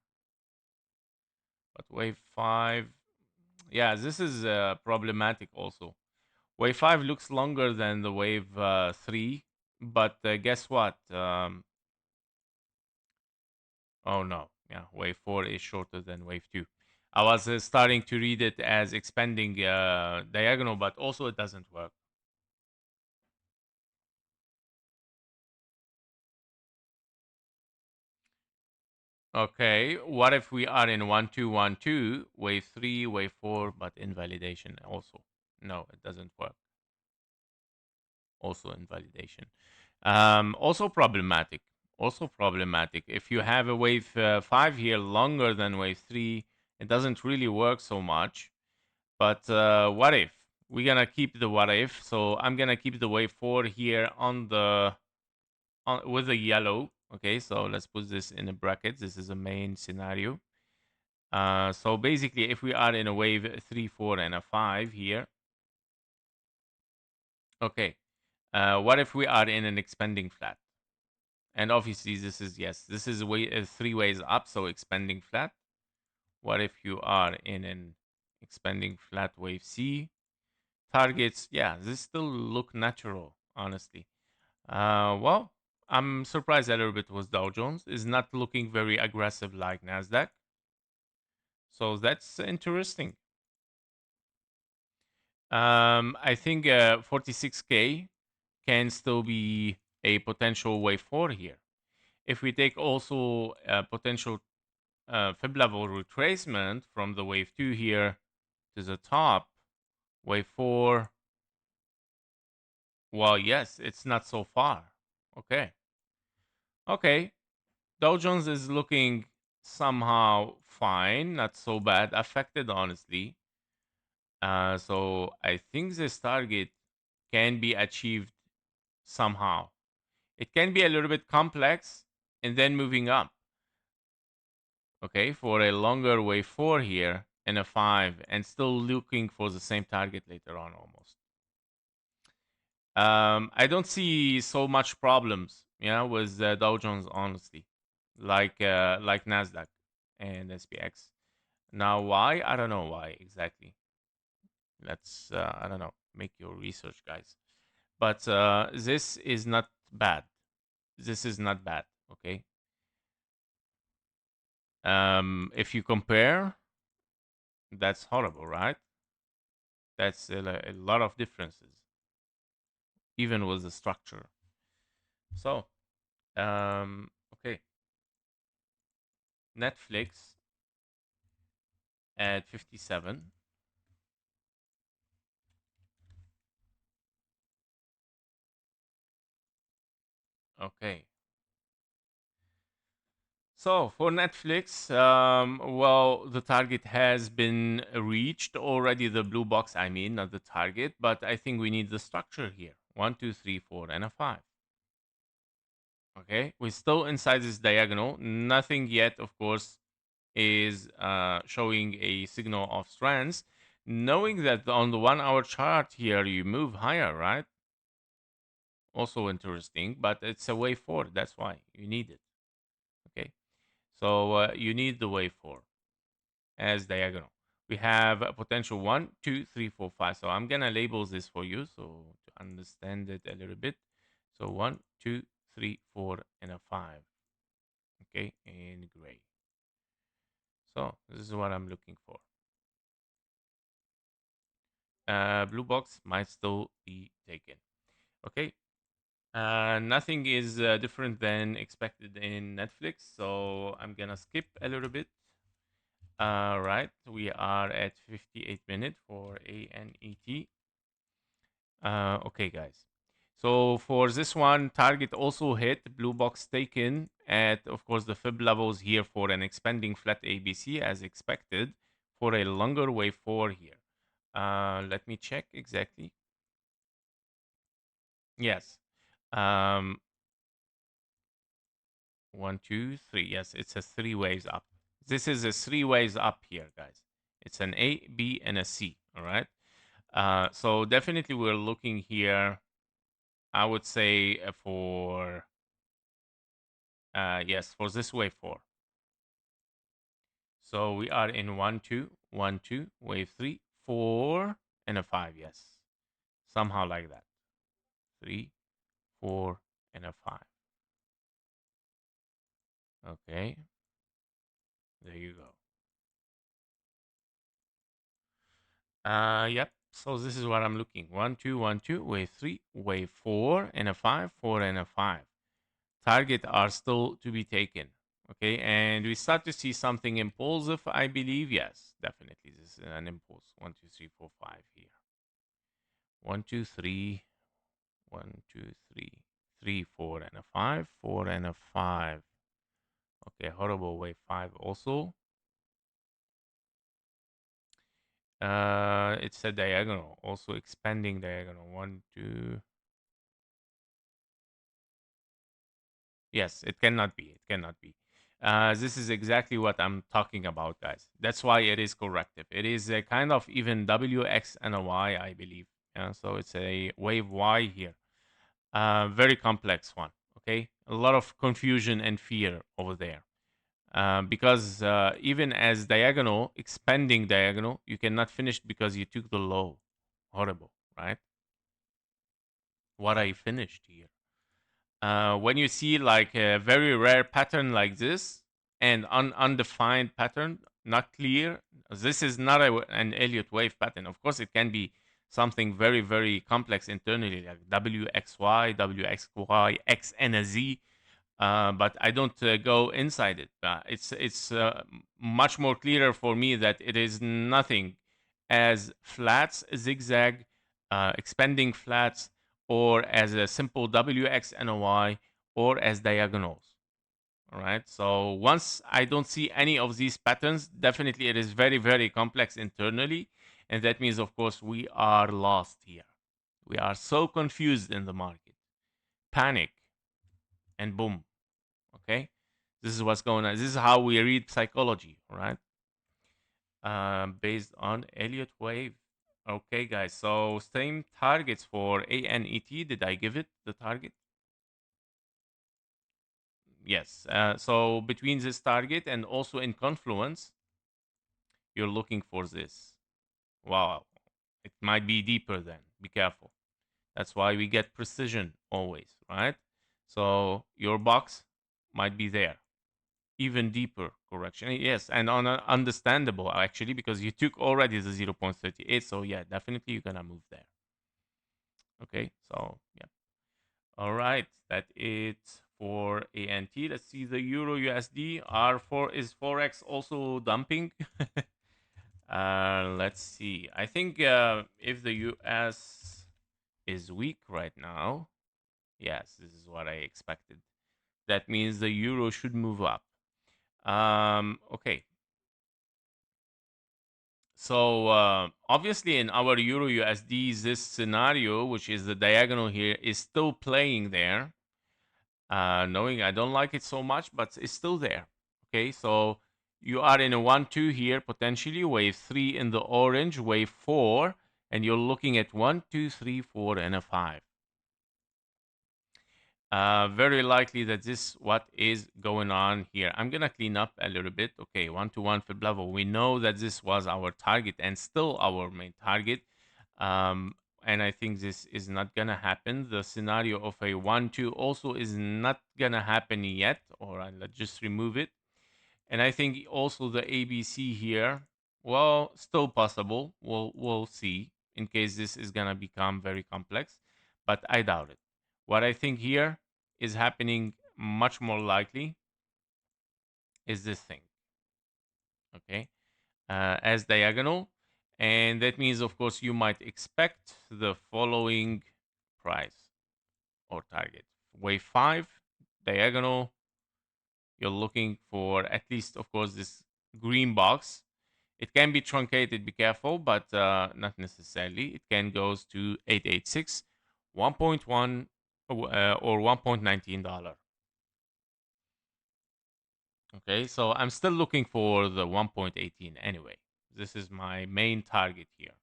But wave 5, yeah, this is problematic also. Wave 5 looks longer than the wave 3, but guess what? Oh no, yeah, wave 4 is shorter than wave 2. I was starting to read it as expanding diagonal, but also it doesn't work. Okay, what if we are in 1212, wave 3, wave 4, but invalidation also? No, it doesn't work. Also invalidation. Also problematic. Also problematic. If you have a wave 5 here longer than wave 3, it doesn't really work so much. But what if? We're gonna keep the what if. So I'm gonna keep the wave 4 here with the yellow. Okay, so let's put this in a bracket. This is a main scenario. So basically, if we are in a wave 3, 4, and a 5 here, okay. What if we are in an expanding flat? And obviously, this is way 3 ways up, so expanding flat. What if you are in an expanding flat wave C? Targets, yeah, this still look natural, honestly. Well, I'm surprised a little bit with Dow Jones. Is not looking very aggressive like Nasdaq. So that's interesting. I think 46K can still be a potential wave 4 here. If we take also a potential fib level retracement from the wave 2 here to the top, wave 4, well, yes, it's not so far. Okay. Okay. Dow Jones is looking somehow fine, not so bad, affected, honestly. So I think this target can be achieved somehow. It can be a little bit complex and then moving up. Okay, for a longer wave 4 here and a 5, and still looking for the same target later on almost. I don't see so much problems, with Dow Jones, honestly, like Nasdaq and SPX. Now, why? I don't know why exactly. Let's I don't know. Make your research, guys. But this is not bad. This is not bad. Okay. If you compare, that's horrible, right? That's a lot of differences, even with the structure. So, okay, Netflix at 57. Okay. So for Netflix, well, the target has been reached already. The blue box, I mean, not the target, but I think we need the structure here. 1, 2, 3, 4, and a 5. Okay, we're still inside this diagonal. Nothing yet, of course, is showing a signal of strength. Knowing that on the 1 hour chart here, you move higher, right? Also interesting, but it's a way forward. That's why you need it. Okay, so you need the way forward as diagonal. we have a potential 1, 2, 3, 4, 5. So I'm gonna label this for you so to understand it a little bit. So 1, 2, 3, 4, and a 5. Okay, in gray. So this is what I'm looking for. Blue box might still be taken. Okay. Nothing is different than expected in Netflix, so I'm gonna skip a little bit. Right, we are at 58 minutes for ANET. Okay, guys. So for this one, target also hit, blue box taken at, of course, the fib levels here for an expanding flat ABC as expected for a longer wave 4 here. Let me check exactly. Yes. Um, 1, 2, 3. Yes, it's a 3 waves up. This is a 3 waves up here, guys. It's an A, B, and a C. All right. So definitely we're looking here, I would say, for yes, for this wave 4. So we are in 1, 2, 1, 2, wave 3, 4, and a 5. Yes, somehow like that. 3, 4, and a 5. Okay, there you go. Yep. So this is what I'm looking. 1, 2, 1, 2, wave 3, wave 4, and a 5, 4, and a 5. Target are still to be taken. Okay, and we start to see something impulsive, I believe. Yes, definitely. This is an impulse. 1, 2, 3, 4, 5 here. 1, 2, 3, 1, 2, 3, 3, 4, and a 5, 4, and a 5. Okay, horrible wave 5 also. It's a diagonal, also expanding diagonal. 1, 2. Yes, it cannot be. It cannot be. This is exactly what I'm talking about, guys. That's why it is corrective. It is a kind of even W, X, and a Y, I believe. Yeah, so it's a wave Y here. Very complex one. Okay, a lot of confusion and fear over there. Because even as diagonal, expanding diagonal, you cannot finish because you took the low. Horrible, right? What I finished here. When you see like a very rare pattern like this and undefined pattern, not clear, this is not an Elliott wave pattern. Of course, it can be something very, very complex internally, like WXY, WXY, X and a Z. But I don't go inside it. It's much more clearer for me that it is nothing as flats, zigzag, expanding flats, or as a simple WX and a Y, or as diagonals. All right. So once I don't see any of these patterns, definitely it is very, very complex internally. And that means, of course, we are lost here. We are so confused in the market. Panic and boom. Okay. This is what's going on. This is how we read psychology, right? Based on Elliott wave. Okay, guys. So same targets for ANET. Did I give it the target? Yes. So between this target and also in confluence, you're looking for this. Wow. It might be deeper then. Be careful. That's why we get precision always, right? So your box might be there. Even deeper correction. Yes, and understandable actually because you took already the 0.38. So yeah, definitely you're gonna move there. Okay, so yeah. All right, that it for ANT. Let's see the Euro USD. R4 is Forex also dumping. Let's see. I think if the US is weak right now, yes, this is what I expected. That means the Euro should move up. Okay. So obviously in our Euro USD, this scenario, which is the diagonal here, is still playing there. Knowing I don't like it so much, but it's still there. Okay, so you are in a 1-2 here, potentially wave 3 in the orange, wave 4, and you're looking at 1, 2, 3, 4, and a 5. Very likely that this what is going on here. I'm gonna clean up a little bit. Okay, 1-to-1 flip level. We know that this was our target and still our main target. Um, and I think this is not gonna happen. The scenario of a 1-2 also is not gonna happen yet, or I'll just remove it. And I think also the ABC here, well, still possible. We'll see in case this is gonna become very complex, but I doubt it. What I think here is happening much more likely is this thing, okay, as diagonal, and that means, of course, you might expect the following price or target: wave 5, diagonal. You're looking for at least, of course, this green box. It can be truncated, be careful, but not necessarily. It can goes to 886, 1.1 or $1.19. Okay, so I'm still looking for the 1.18 anyway. This is my main target here.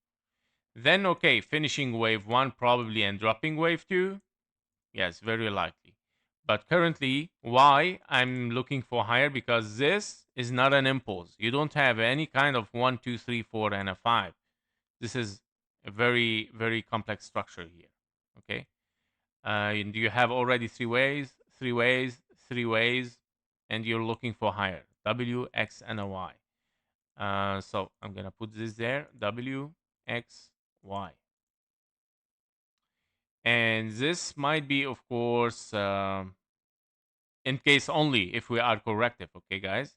Then, okay, finishing wave 1 probably and dropping wave 2. Yes, very likely. But currently, why I'm looking for higher? Because this is not an impulse. You don't have any kind of 1, 2, 3, 4, and a 5. This is a very, very complex structure here. Okay. And you have already three ways, three ways, and you're looking for higher W, X, and a Y. So I'm gonna put this there: W, X, Y. And this might be, of course, in case only if we are corrective. Okay, guys.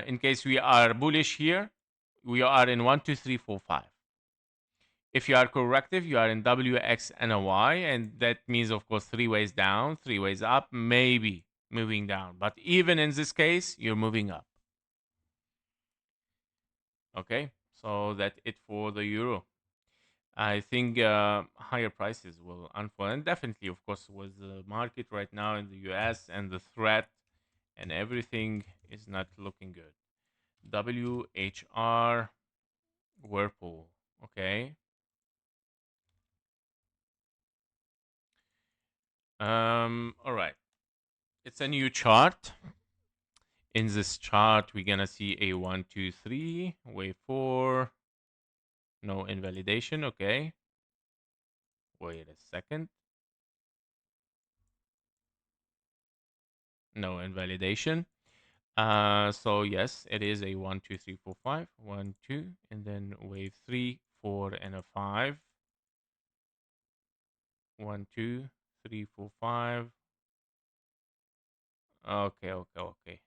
In case we are bullish here, we are in 1, 2, 3, 4, 5. If you are corrective, you are in W, X, and a Y, and that means, of course, three ways down, three ways up, maybe moving down. But even in this case, you're moving up. Okay, so that's it for the euro. I think higher prices will unfold, and definitely, of course, with the market right now in the US and the threat and everything is not looking good. WHR Whirlpool. Okay. All right. It's a new chart. In this chart, we're gonna see a 1, 2, 3, wave 4, no invalidation. Okay. Wait a second. No invalidation. So yes, it is a 1, 2, 3, 4, 5. 1, 2, and then wave 3, 4, and a 5. 1, 2, 3, 4, 5. Okay, okay, okay.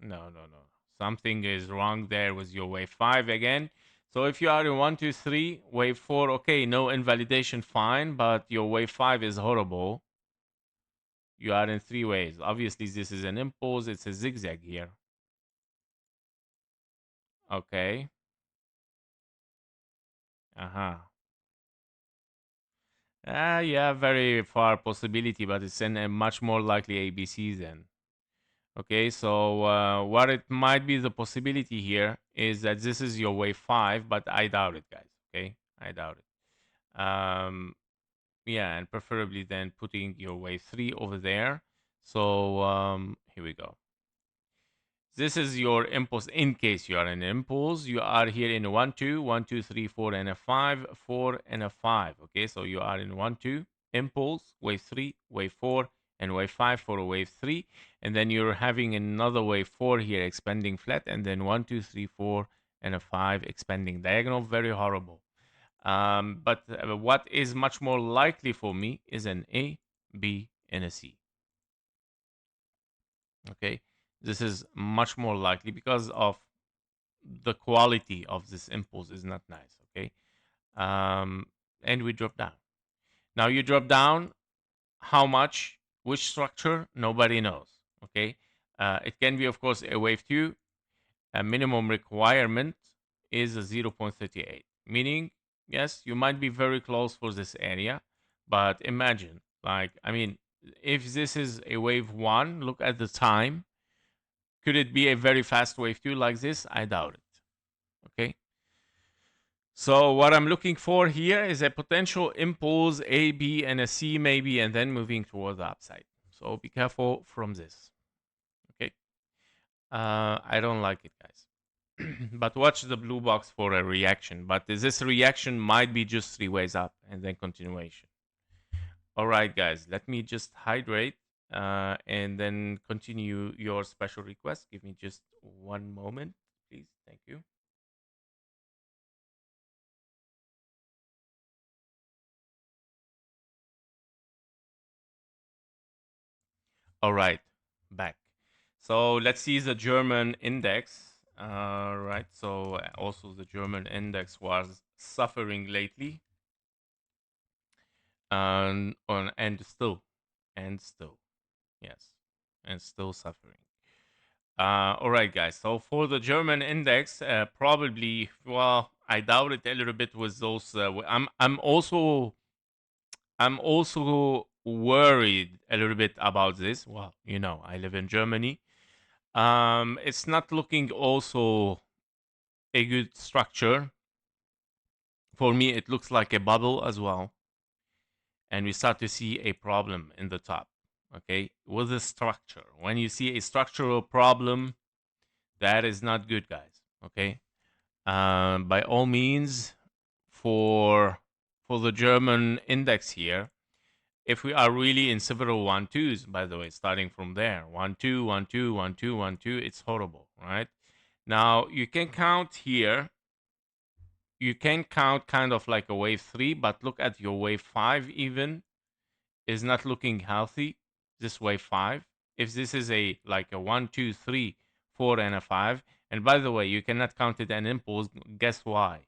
No, no, no. Something is wrong there with your wave 5 again. So if you are in 1, 2, 3, wave 4, okay, no invalidation, fine, but your wave 5 is horrible. You are in three ways. Obviously, this is an impulse. It's a zigzag here. Okay. Uh-huh. Yeah, very far possibility, but it's in a much more likely ABC then. Okay, so what it might be the possibility here is that this is your wave 5, but I doubt it, guys. Okay, I doubt it. Yeah, and preferably then putting your wave 3 over there. So here we go. This is your impulse. In case you are an impulse, you are here in 1, 2, 1, 2, 3, 4, and a 5, 4, and a 5. Okay, so you are in 1, 2, impulse, wave 3, wave 4, and wave 5 for a wave 3. And then you're having another wave 4 here expanding flat, and then 1, 2, 3, 4, and a 5 expanding diagonal. Very horrible. But what is much more likely for me is an A, B, and a C. Okay, this is much more likely because of the quality of this impulse is not nice. Okay, and we drop down. Now you drop down. How much? Which structure? Nobody knows. Okay, it can be, of course, a wave 2. A minimum requirement is a 0.38, meaning yes, you might be very close for this area, but imagine, like, I mean, if this is a wave 1, look at the time. Could it be a very fast wave 2 like this? I doubt it. Okay. So what I'm looking for here is a potential impulse A, B, and a C maybe, and then moving toward the upside. So be careful from this. Okay. I don't like it, guys. But watch the blue box for a reaction. But this reaction might be just 3 ways up and then continuation. All right, guys. Let me just hydrate and then continue your special request. Give me just one moment, please. Thank you. All right, back. So let's see the German index. Right. So also the German index was suffering lately, and still, yes, and still suffering. All right, guys. So for the German index, probably, well, I doubt it a little bit with those. I'm also worried a little bit about this. Well, I live in Germany. It's not looking also a good structure. For me, it looks like a bubble as well. And we start to see a problem in the top. Okay, with the structure. When you see a structural problem, that is not good, guys. Okay, by all means, for the German index here, if we are really in several 1-2s, by the way, starting from there, 1-2, 1-2, 1-2, 1-2, it's horrible, right? Now you can count here. You can count kind of like a wave 3, but look at your wave 5 even is not looking healthy. This wave 5. If this is a like a 1, 2, 3, 4, and a 5, and by the way, you cannot count it an impulse. Guess why?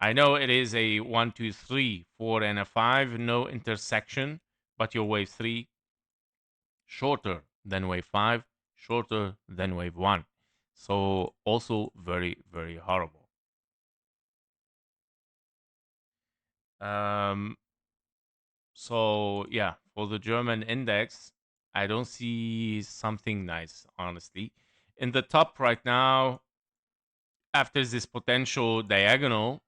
I know it is a 1, 2, 3, 4, and a 5, no intersection, but your wave 3 shorter than wave 5, shorter than wave 1. So also very, very horrible. Um, so yeah, for the German index, I don't see something nice, honestly. In the top right now, after this potential diagonal,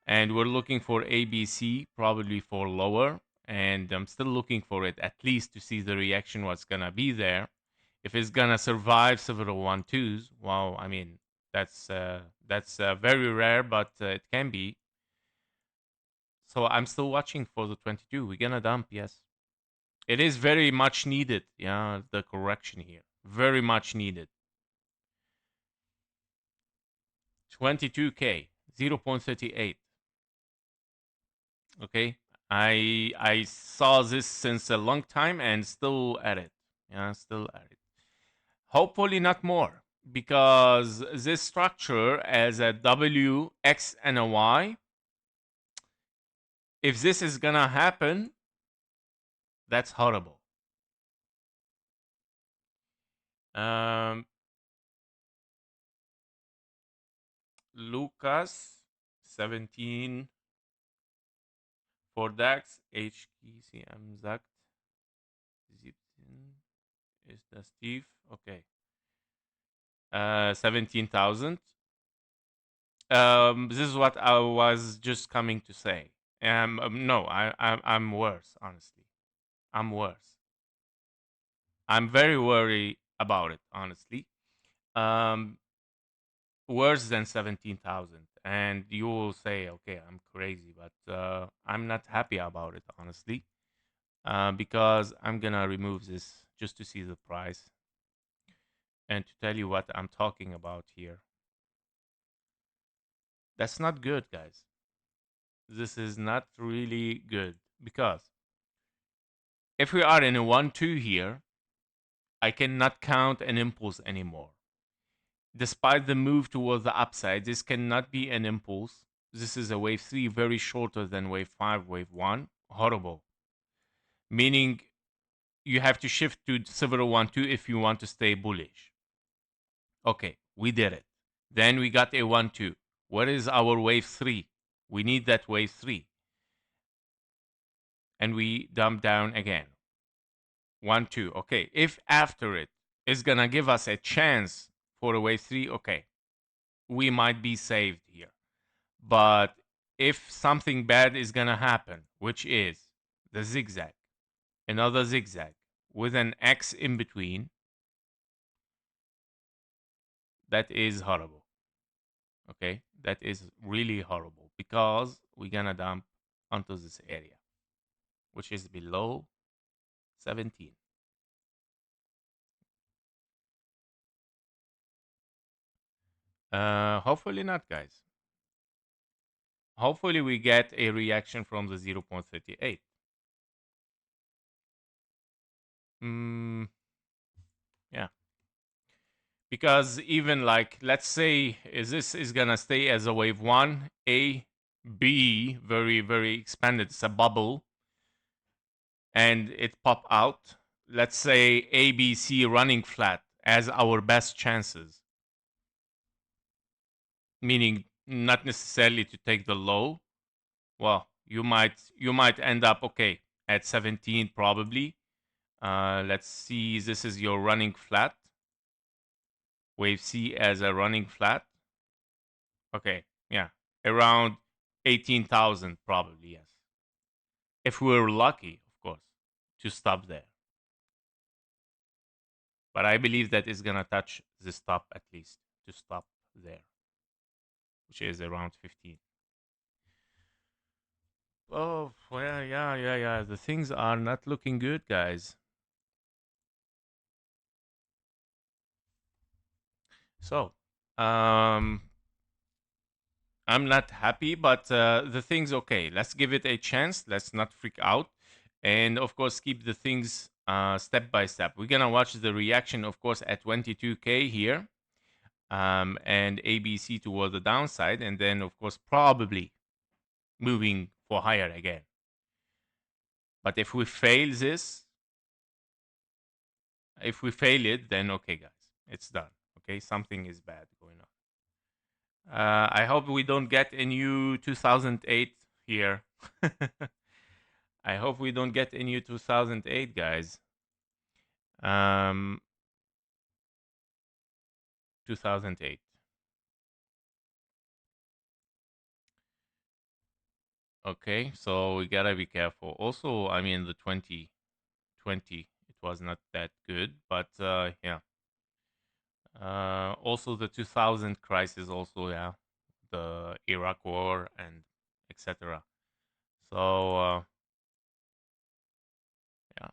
and we're looking for ABC, probably for lower, and I'm still looking for it at least to see the reaction what's gonna be there. If it's gonna survive several 1-2s, well, I mean that's very rare, but it can be. So I'm still watching for the 22. We're gonna dump, yes. It is very much needed. Yeah, the correction here. Very much needed. 22K, 0.38. Okay. I saw this since a long time and still at it. Yeah, still at it. Hopefully not more. Because this structure as a W, X, and a Y, if this is gonna happen, that's horrible. Um, Lucas 17 for DAX, HKCM sagt 17 ist das tief. Okay. 17,000. This is what I was just coming to say. No, I'm worse, honestly. I'm worse. I'm very worried about it, honestly. Um, Worse than 17,000. And you will say, okay, I'm crazy, but I'm not happy about it, honestly, because I'm gonna remove this just to see the price and to tell you what I'm talking about here. That's not good, guys. This is not really good because if we are in a 1-2 here, I cannot count an impulse anymore. Despite the move towards the upside, this cannot be an impulse. This is a wave 3, very shorter than wave 5, wave 1. Horrible. Meaning you have to shift to several 1-2 if you want to stay bullish. Okay, we did it. Then we got a 1-2. What is our wave 3? We need that wave 3. And we dump down again. 1-2. Okay, if after it is going to give us a chance for a wave 3, okay, we might be saved here. But if something bad is gonna happen, which is the zigzag, another zigzag with an X in between, that is horrible. Okay, that is really horrible because we're gonna dump onto this area, which is below 17. Hopefully not, guys. Hopefully we get a reaction from the 0.38. Mm, yeah, because even like, let's say is this is gonna stay as a wave 1, A, B, very very expanded, it's a bubble, and it pop out. Let's say A, B, C running flat as our best chances, meaning not necessarily to take the low. Well, you might end up okay at 17 probably. Let's see, this is your running flat, wave C as a running flat. Okay, yeah, around 18,000 probably, yes. If we're lucky, of course, to stop there. But I believe that it's gonna touch the stop at least to stop there, which is around 15. Oh, well, yeah. The things are not looking good, guys. So, um, I'm not happy, but the thing's okay. Let's give it a chance. Let's not freak out. And of course, keep the things step by step. We're going to watch the reaction, of course, at 22K here, and ABC toward the downside. And then, of course, probably moving for higher again. But if we fail this, if we fail it, then okay, guys, it's done. Okay, something is bad going on. I hope we don't get a new 2008 here. I hope we don't get a new 2008, guys. 2008. Okay, so we gotta be careful. Also, I mean, the 2020, it was not that good, but yeah. Also, the 2000 crisis, also, yeah, the Iraq War and etc. So, yeah,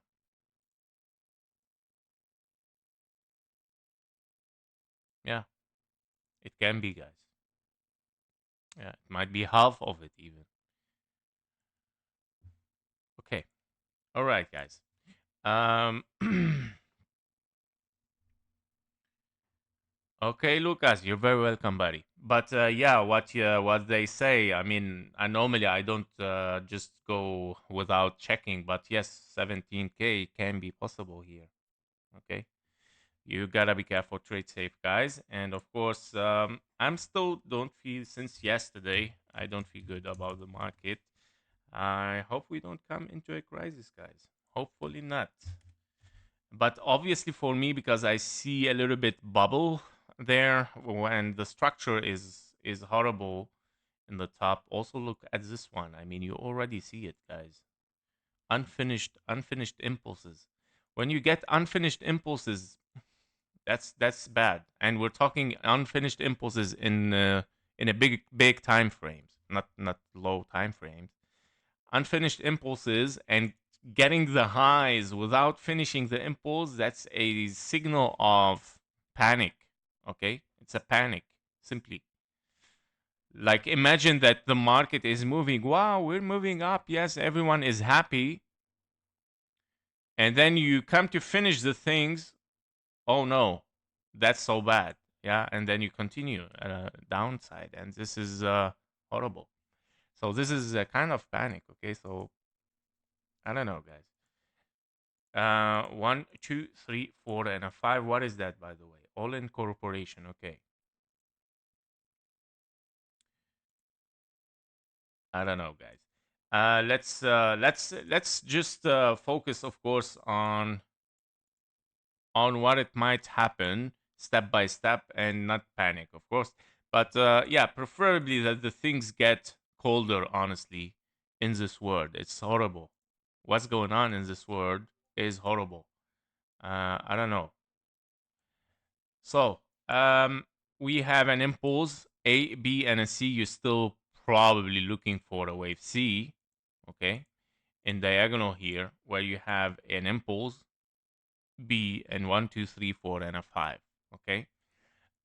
yeah, it can be, guys. Yeah, it might be half of it even. Okay, all right, guys. Um, okay, Lucas, you're very welcome, buddy. But yeah, what they say. I mean, normally I don't just go without checking, but yes, 17K can be possible here. Okay, you gotta be careful, trade safe, guys. And of course, I'm still don't feel since yesterday. I don't feel good about the market. I hope we don't come into a crisis, guys. Hopefully not. But obviously for me, because I see a little bit bubble there when the structure is horrible in the top. Also look at this one. I mean, you already see it, guys. Unfinished impulses. When you get unfinished impulses, that's bad. And we're talking unfinished impulses in a big time frames, not low time frames. Unfinished impulses and getting the highs without finishing the impulse, that's a signal of panic. Okay, it's a panic, simply. Like, imagine that the market is moving, wow, we're moving up, yes, everyone is happy, and then you come to finish the things, oh no, that's so bad. Yeah, and then you continue downside, and this is horrible. So this is a kind of panic. Okay, so I don't know, guys. One, two, three, four, and a five. What is that, by the way? All incorporation. Okay. I don't know, guys. Let's just focus, of course, on what it might happen step by step and not panic, of course. But yeah, preferably that the things get colder, honestly, in this world. It's horrible. What's going on in this world is horrible. I don't know. So, we have an impulse A, B, and a C. You're still probably looking for a wave C, okay, in diagonal here, where you have an impulse B and 1, 2, 3, 4, and a 5, okay.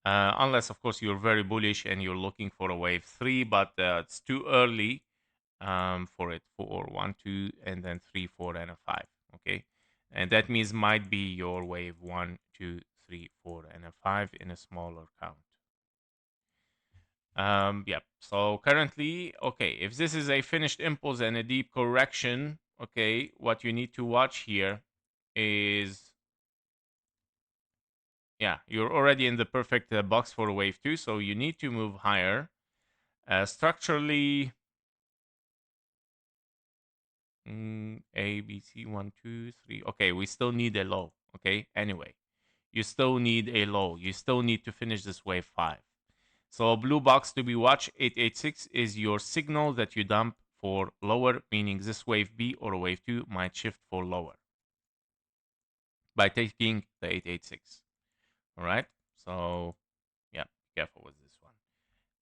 Unless, of course, you're very bullish and you're looking for a wave 3, but it's too early for it. 4, 1, 2, and then 3, 4, and a 5, okay. And that means might be your wave 1, 2, 3, 4, and a 5 in a smaller count. Yeah, so currently, okay, if this is a finished impulse and a deep correction, okay, what you need to watch here is, yeah, you're already in the perfect box for wave 2, so you need to move higher. Structurally, A, B, C, 1, 2, 3. Okay, we still need a low, okay? Anyway, you still need a low. You still need to finish this wave 5. So blue box to be watched, 886 is your signal that you dump for lower, meaning this wave B or wave 2 might shift for lower by taking the 886. All right. So yeah, be careful with this one.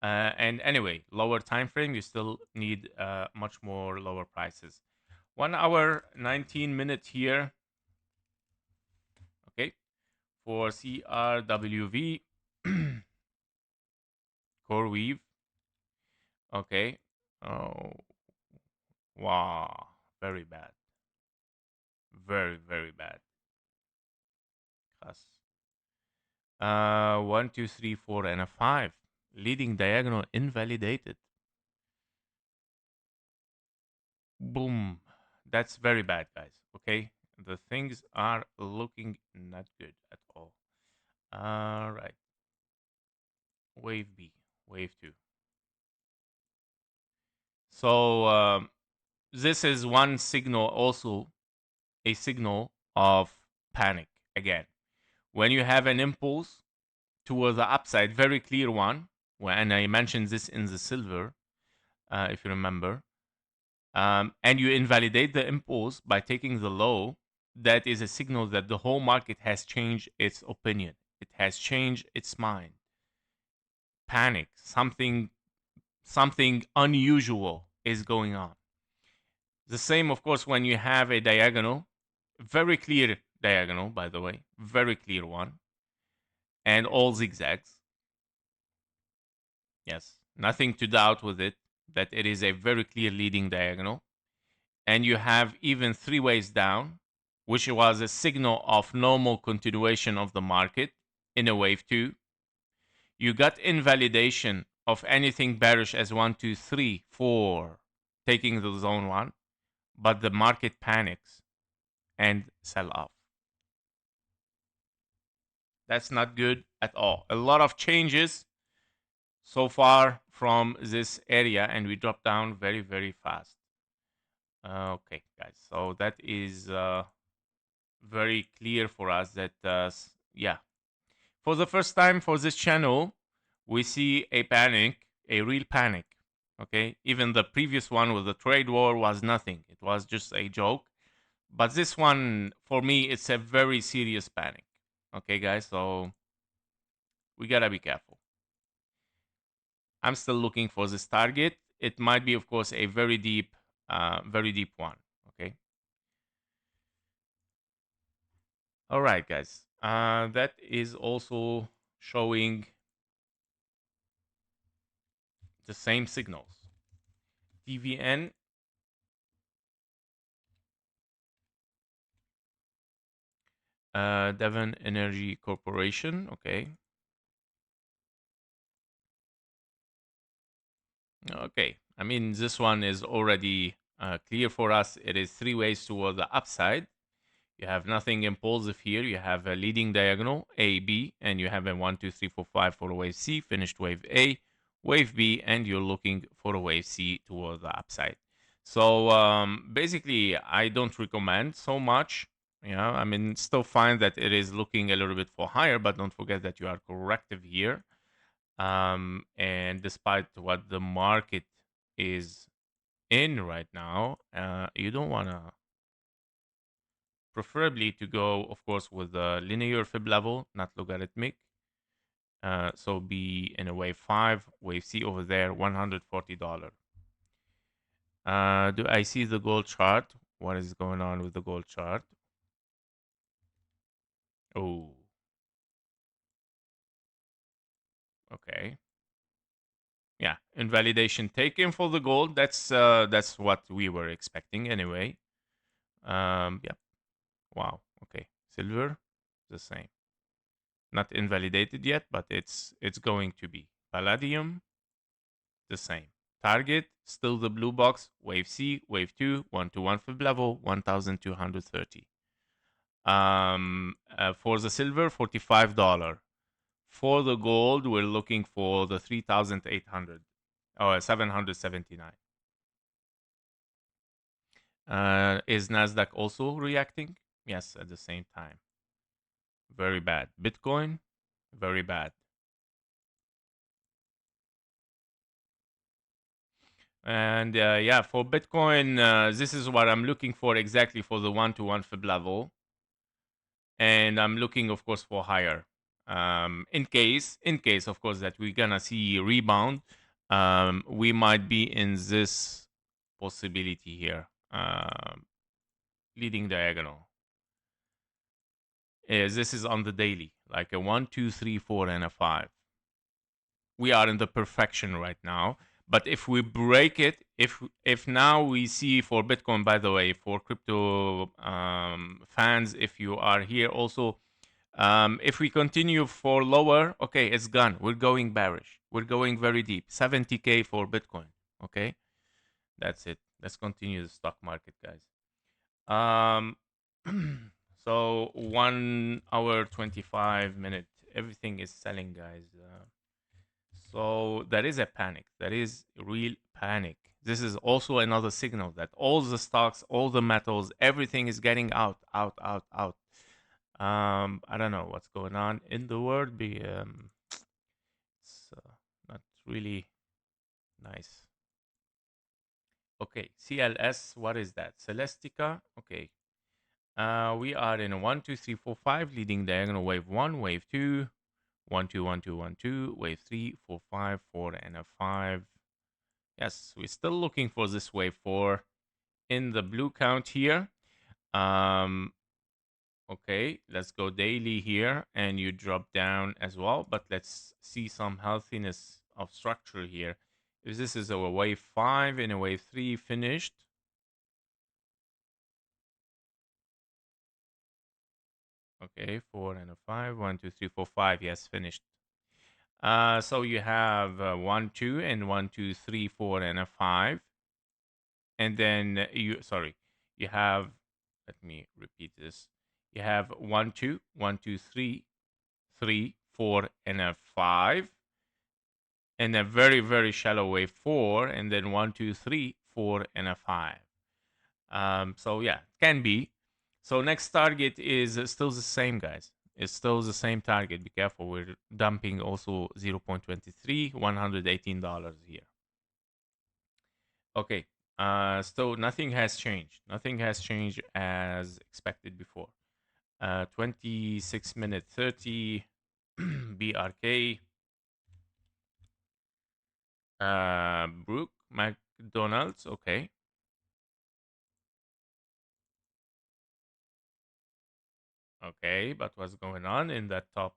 And anyway, lower time frame, you still need much more lower prices. 1 hour, 19 minutes here. Okay. For CRWV, core weave. Okay. Oh, wow. Very bad. Very, very bad. Class. 1, 2, 3, 4, and a 5. Leading diagonal invalidated. Boom. That's very bad, guys. Okay. The things are looking not good at all. All right. Wave B. Wave 2. So this is one signal, also a signal of panic again. When you have an impulse toward the upside, very clear one, and I mentioned this in the silver, if you remember, and you invalidate the impulse by taking the low, that is a signal that the whole market has changed its opinion. It has changed its mind. Panic, something unusual is going on. The same, of course, when you have a diagonal, very clear diagonal, by the way, very clear one, and all zigzags. Yes, nothing to doubt with it, that it is a very clear leading diagonal. And you have even 3 ways down, which was a signal of normal continuation of the market in a wave 2. You got invalidation of anything bearish as 1, 2, 3, 4, taking the zone 1, but the market panics and sell off. That's not good at all. A lot of changes so far from this area, and we drop down very, very fast. Okay, guys, so that is very clear for us that, yeah, for the first time for this channel, we see a panic, a real panic. Okay, even the previous one with the trade war was nothing, it was just a joke. But this one, for me, it's a very serious panic. Okay, guys, so we gotta be careful. I'm still looking for this target. It might be, of course, a very deep one. Okay. All right, guys. That is also showing the same signals. TVN. Devon Energy Corporation. Okay. Okay. I mean, this one is already clear for us. It is 3 ways toward the upside. You have nothing impulsive here. You have a leading diagonal, A, B, and you have a 1, 2, 3, 4, 5 for a wave C, finished wave A, wave B, and you're looking for a wave C toward the upside. So basically, I don't recommend so much. Yeah, I mean, still find that it is looking a little bit for higher, but don't forget that you are corrective here. And despite what the market is in right now, you don't want to, preferably to go, of course, with the linear fib level, not logarithmic. So be in a wave 5, wave C over there, $140. Do I see the gold chart? What is going on with the gold chart? Oh, okay. Yeah, invalidation taken for the gold. That's what we were expecting anyway. Yeah. Wow. Okay. Silver, the same. Not invalidated yet, but it's going to be. Palladium, the same. Target, still the blue box. Wave C, wave 2, 1-to-1 fib level, 1,230. For the silver, $45. For the gold, we're looking for the 3,800. Oh, 779. Is Nasdaq also reacting? Yes, at the same time. Very bad. Bitcoin, very bad. And yeah, for Bitcoin, this is what I'm looking for exactly for the 1-to-1 fib level. And I'm looking, of course, for higher. In case, of course, that we're gonna see rebound, we might be in this possibility here, leading diagonal. This is on the daily, like a 1, 2, 3, 4, and a 5. We are in the perfection right now. But if we break it, if now we see for Bitcoin, by the way, for crypto fans, if you are here also, if we continue for lower, okay, it's gone. We're going bearish. We're going very deep. 70K for Bitcoin. Okay, that's it. Let's continue the stock market, guys. Um, so 1 hour 25 minute. Everything is selling, guys. So there is a panic. There is real panic. This is also another signal that all the stocks, all the metals, everything is getting out, out, out, out. I don't know what's going on in the world. It's not really nice. Okay, CLS. What is that? Celestica. Okay. We are in a 1, 2, 3, 4, 5 leading diagonal. Wave 1, wave 2, 1, 2, 1, 2, 1, 2, wave 3, 4, 5, 4, and a 5. Yes, we're still looking for this wave 4 in the blue count here. Okay, let's go daily here, and you drop down as well. But let's see some healthiness of structure here. If this is a wave 5 and a wave 3 finished. Okay, 4 and a 5. 1, 2, 3, 4, 5. Yes, finished. So you have 1, 2, and 1, 2, 3, 4, and a 5. And then you have, let me repeat this. You have 1, 2, 1, 2, 3, 3, 4, and a 5. And a very, very shallow wave 4, and then 1, 2, 3, 4, and a 5. So yeah, can be. So next target is still the same, guys. It's still the same target. Be careful. We're dumping also 0.23, $118 here. Okay. So nothing has changed. Nothing has changed as expected before. 26 minute 30 BRK. Brook McDonald's. Okay. Okay, but what's going on in that top?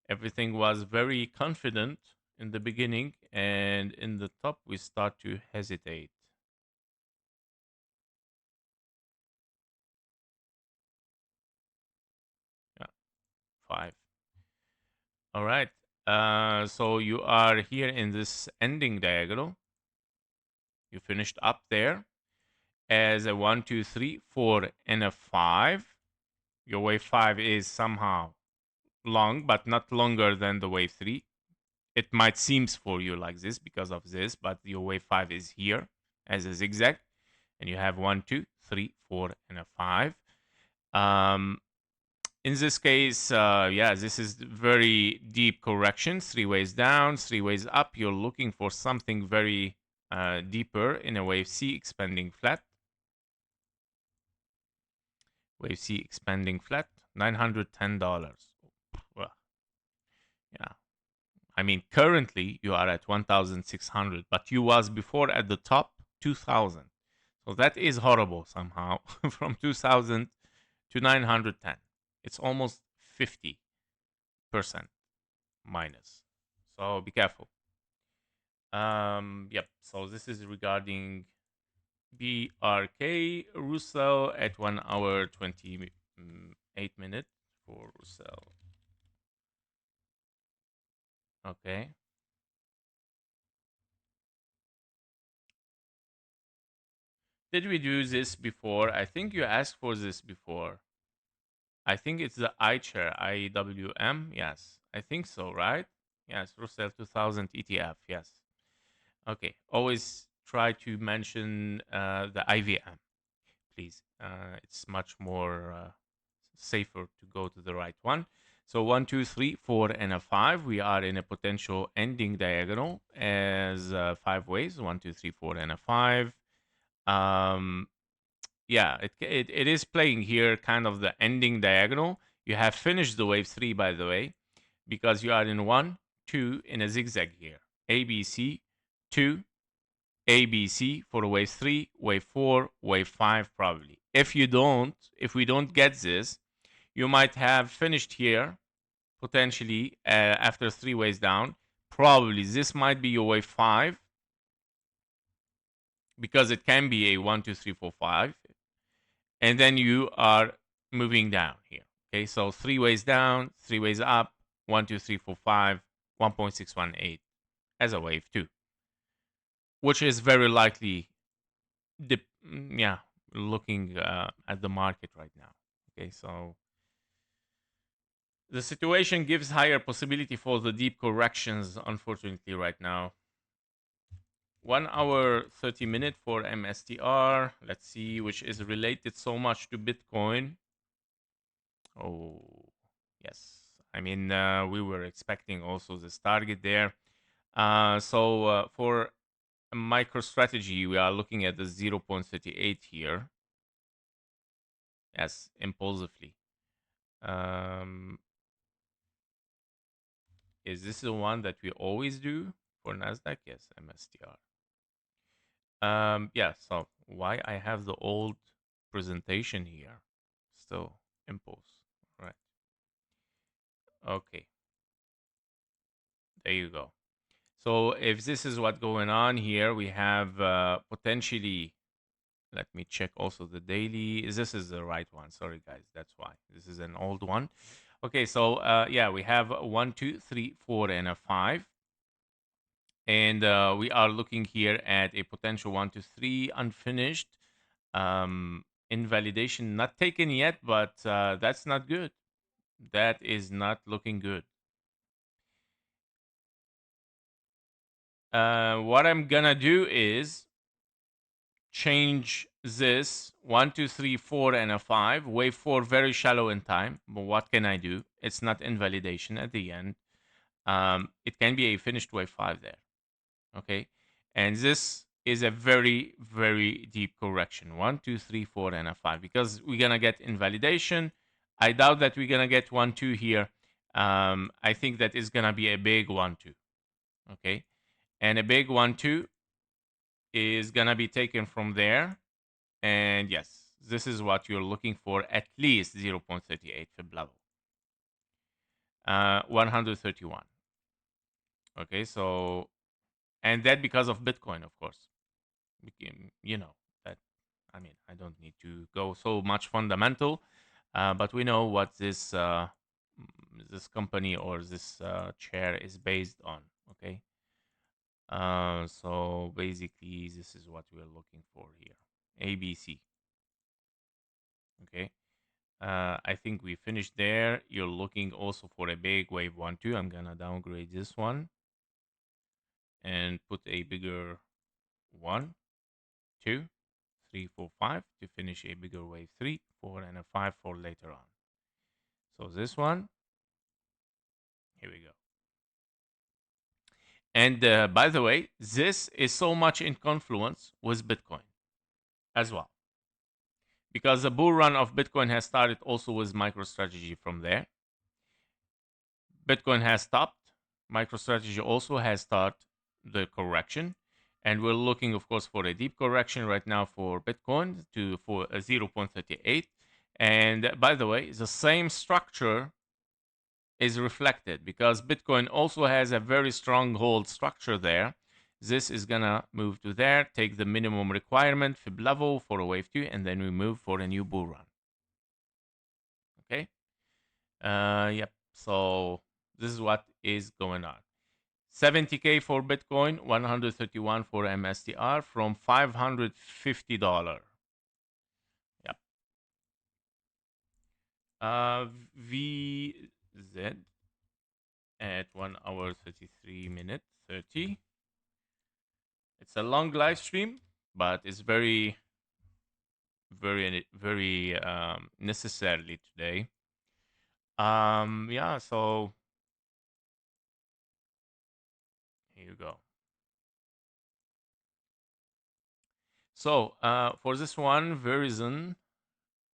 Everything was very confident in the beginning, and in the top we start to hesitate. Yeah, 5. All right. So you are here in this ending diagonal. You finished up there as a 1, 2, 3, 4, and a 5. Your wave 5 is somehow long, but not longer than the wave 3. It might seem for you like this because of this, but your wave 5 is here as a zigzag, and you have 1, 2, 3, 4, and a 5. In this case, yeah, this is very deep correction. 3 ways down, 3 ways up. You're looking for something very deeper in a wave C expanding flat. Wave C expanding flat, $910. Well, yeah. I mean, currently you are at 1,600, but you was before at the top 2,000. So that is horrible somehow. From 2,000 to 910. It's almost 50% minus. So be careful. Yep. So this is regarding BRK RUSSEL at 1 hour 28 minutes for RUSSEL. Okay. Did we do this before? I think you asked for this before. I think it's the iChair, IWM. Yes, I think so, right? Yes, Russell 2000 ETF. Yes. Okay. Always try to mention the IVM, please. It's much more safer to go to the right one. So 1, 2, 3, 4, and a 5. We are in a potential ending diagonal as 5 ways. 1, 2, 3, 4, and a 5. Yeah, it is playing here kind of the ending diagonal. You have finished the wave 3, by the way, because you are in 1, 2 in a zigzag here. ABC, 2, ABC for wave 3, wave 4, wave 5 probably. If we don't get this, you might have finished here potentially after 3 ways down. Probably this might be your wave 5 because it can be a 1, 2, 3, 4, 5. And then you are moving down here. Okay, so 3 ways down, 3 ways up, 1, 2, 3, 4, 5, 1.618 as a wave 2, which is very likely, yeah, looking at the market right now. Okay, so the situation gives higher possibility for the deep corrections, unfortunately, right now. 1 hour 30 minutes for MSTR. Let's see, which is related so much to Bitcoin. Oh, yes. I mean, we were expecting also this target there. So for MicroStrategy, we are looking at the 0.38 here. Yes, impulsively. Is this the one that we always do for Nasdaq? Yes, MSTR. Yeah, so why I have the old presentation here? Still impulse, right? Okay, there you go. So if this is what's going on here, we have potentially, let me check also the daily. This is the right one. Sorry, guys. That's why. This is an old one. Okay, so yeah, we have 1, 2, 3, 4, and a 5. And we are looking here at a potential 1, 2, 3 unfinished. Invalidation not taken yet, but that's not good. That is not looking good. What I'm gonna do is change this 1, 2, 3, 4, and a 5. Wave 4 very shallow in time, but what can I do? It's not invalidation at the end. It can be a finished wave 5 there. Okay, and this is a very, very deep correction. 1, 2, 3, 4, and a 5, because we're gonna get invalidation. I doubt that we're gonna get 1, 2 here. I think that is gonna be a big 1, 2. Okay, and a big 1, 2 is gonna be taken from there. And yes, this is what you're looking for, at least 0.38 fib level. 131. Okay, so, and that because of Bitcoin, of course. You know that. I mean, I don't need to go so much fundamental, but we know what this company or this chair is based on. Okay, so basically, this is what we're looking for here. ABC. Okay. I think we finished there. You're looking also for a big wave 1, 2. I'm gonna downgrade this one and put a bigger 1, 2, 3, 4, 5 to finish a bigger wave 3, 4, and a 5 for later on. So this one, here we go. And by the way, this is so much in confluence with Bitcoin as well, because the bull run of Bitcoin has started also with MicroStrategy from there. Bitcoin has stopped. MicroStrategy also has started the correction. And we're looking, of course, for a deep correction right now for Bitcoin for a 0.38. And by the way, the same structure is reflected because Bitcoin also has a very strong hold structure there. This is gonna move to there, take the minimum requirement fib level for a wave 2, and then we move for a new bull run. Okay. Yep. So this is what is going on. 70K for Bitcoin, 131 for MSTR from $550. Yep. VZ at 1 hour 33 minutes 30. It's a long live stream, but it's very, very necessarily today. Yeah. So here you go. So for this one, Verizon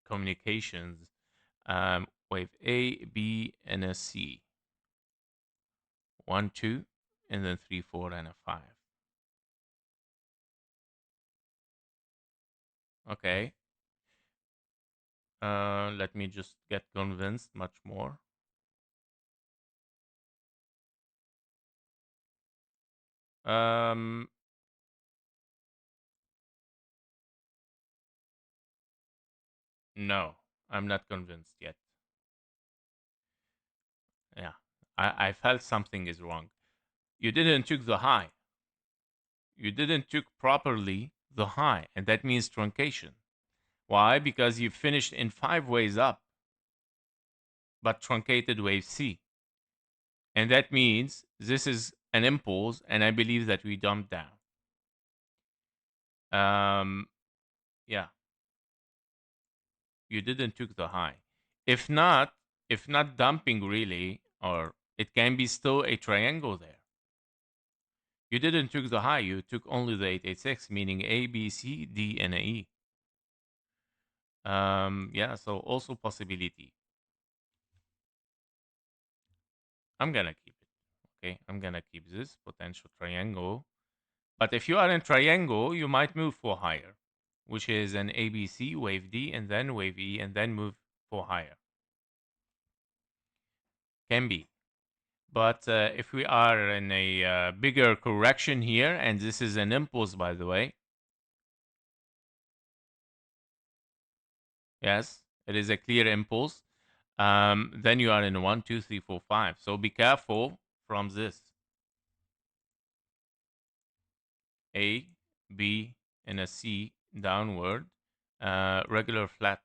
Communications, wave A, B, and a C. 1, 2, and then 3, 4, and a 5. Okay. Let me just get convinced much more. No, I'm not convinced yet. Yeah, I felt something is wrong. You didn't took the high. You didn't took properly the high, and that means truncation. Why? Because you finished in 5 ways up, but truncated wave C. And that means this is an impulse, and I believe that we dumped down. Yeah, you didn't took the high. If not dumping really, or it can be still a triangle there. You didn't took the high, you took only the 886, meaning A, B, C, D, and a E. Yeah, so also possibility. I'm gonna keep it. Okay, I'm gonna keep this potential triangle. But if you are in triangle, you might move for higher, which is an ABC, wave D, and then wave E, and then move for higher. Can be. But if we are in a bigger correction here, and this is an impulse, by the way, yes, it is a clear impulse, then you are in 1, 2, 3, 4, 5. So be careful from this. A, B, and a C downward, regular flat.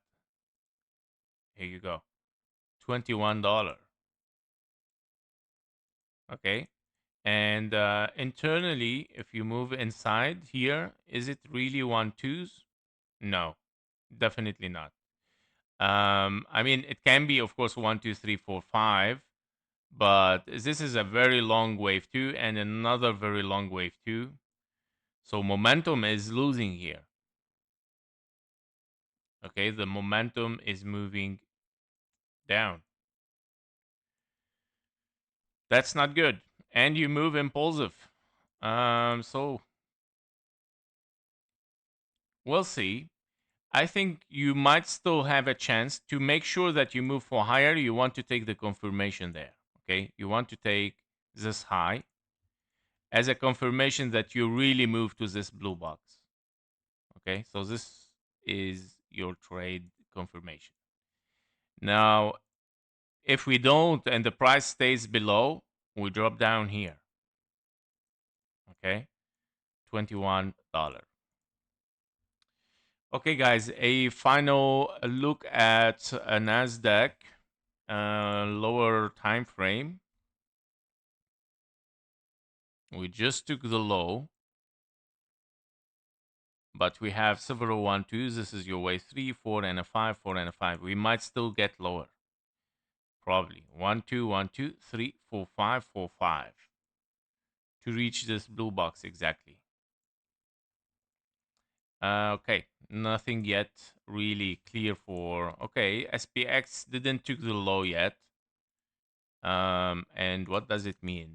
Here you go, $21. Okay. And internally, if you move inside here, is it really 1 2s? No, definitely not. I mean, it can be, of course, 1 2 3 4 5, but this is a very long wave 2 and another very long wave 2. So momentum is losing here. Okay, the momentum is moving down. That's not good. And you move impulsive. So we'll see. I think you might still have a chance to make sure that you move for higher. You want to take the confirmation there. Okay, you want to take this high as a confirmation that you really move to this blue box. Okay, so this is your trade confirmation. Now, if we don't and the price stays below, we drop down here. Okay, $21. Okay, guys, a final look at a Nasdaq lower time frame. We just took the low, but we have several 1 2s. This is your wave 3, 4, and a 5, 4, and a 5. We might still get lower. probably 1 2 1 2 3 4 5 4 5 to reach this blue box exactly. Okay, nothing yet really clear for. Okay, SPX didn't took the low yet. And what does it mean?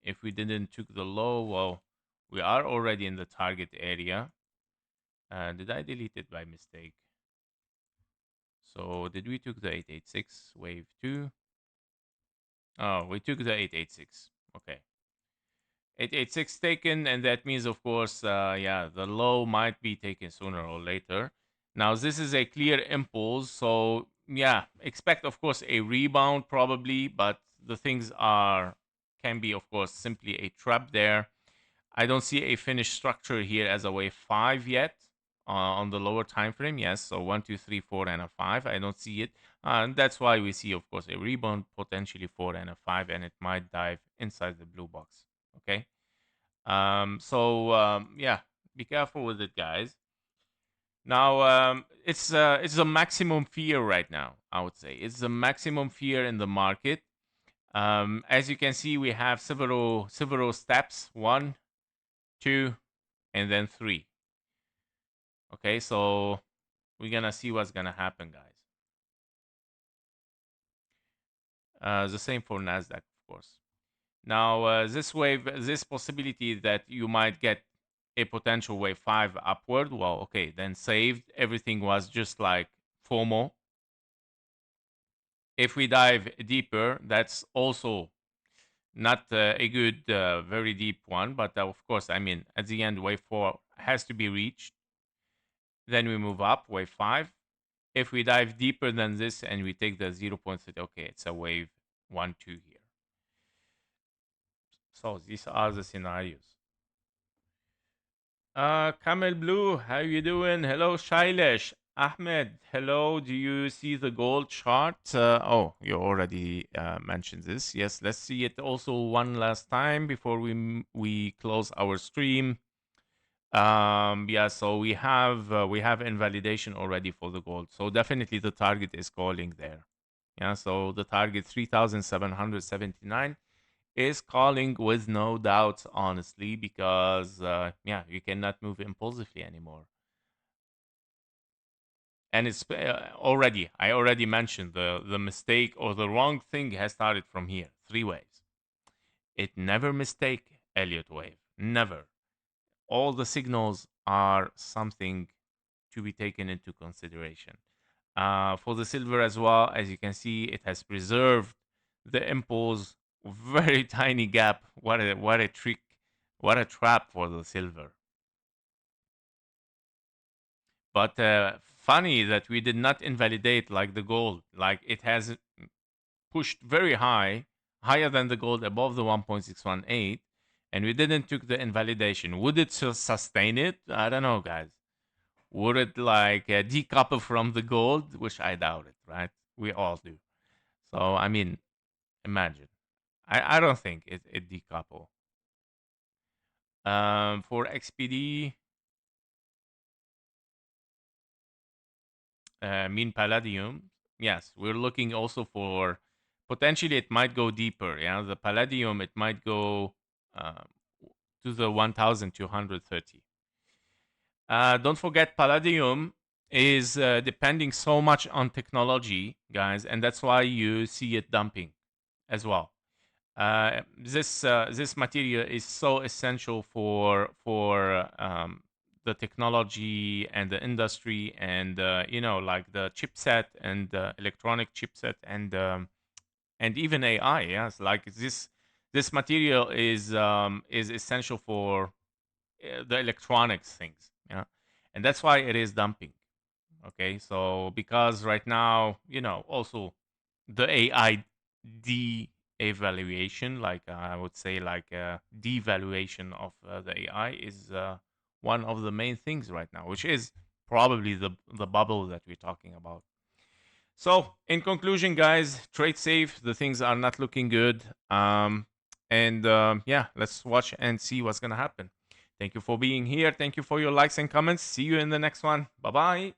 If we didn't took the low, well, we are already in the target area. Did I delete it by mistake? So did we took the 886 wave 2? Oh, we took the 886. Okay. 886 taken, and that means, of course, yeah, the low might be taken sooner or later. Now, this is a clear impulse, so yeah, expect, of course, a rebound probably, but the things can be, of course, simply a trap there. I don't see a finished structure here as a wave 5 yet on the lower time frame. Yes, so 1, 2, 3, 4, and a 5. I don't see it. And that's why we see, of course, a rebound, potentially 4 and a 5, and it might dive inside the blue box. Okay. Yeah, be careful with it, guys. Now, it's a maximum fear right now. I would say it's the maximum fear in the market. As you can see, we have several steps. 1, 2, and then 3. Okay, so we're gonna see what's gonna happen, guys. The same for Nasdaq, of course. Now, this possibility that you might get a potential wave 5 upward, well, okay, then saved. Everything was just like FOMO. If we dive deeper, that's also not a good, very deep one, but of course, I mean, at the end, wave 4 has to be reached. Then we move up, wave 5. If we dive deeper than this and we take the 0.3, okay, it's a wave 1, 2 here. So these are the scenarios. Camel Blue, how you doing? Hello, Shailesh. Ahmed, hello. Do you see the gold chart? Oh, you already mentioned this. Yes, let's see it also one last time before we close our stream. Yeah, so we have invalidation already for the gold. So definitely the target is calling there. Yeah, so the target 3,779 is calling with no doubts, honestly, because yeah, you cannot move impulsively anymore. And it's I already mentioned the mistake or the wrong thing has started from here. 3 waves. It never mistake Elliott wave. Never. All the signals are something to be taken into consideration. For the silver as well, as you can see, it has preserved the impulse. Very tiny gap. What a trick. What a trap for the silver. But funny that we did not invalidate like the gold. Like it has pushed very high, higher than the gold, above the 1.618, and we didn't took the invalidation. Would it sustain it? I don't know, guys. Would it like decouple from the gold? Which I doubt it, right? We all do. So I mean, imagine. I don't think it decouple. For XPD, mean palladium, yes, we're looking also for potentially it might go deeper. Yeah, the palladium it might go uh, to the 1,230. Don't forget, palladium is depending so much on technology, guys, and that's why you see it dumping as well. This material is so essential for the technology and the industry, and like the chipset and the electronic chipset and even AI. Yes, like this material is essential for the electronics things. Yeah, and that's why it is dumping. Okay, so because right now, also the AI de-evaluation, like I would say, like devaluation of the AI is one of the main things right now, which is probably the bubble that we're talking about. So, in conclusion, guys, trade safe. The things are not looking good. And yeah, let's watch and see what's gonna happen. Thank you for being here. Thank you for your likes and comments. See you in the next one. Bye bye.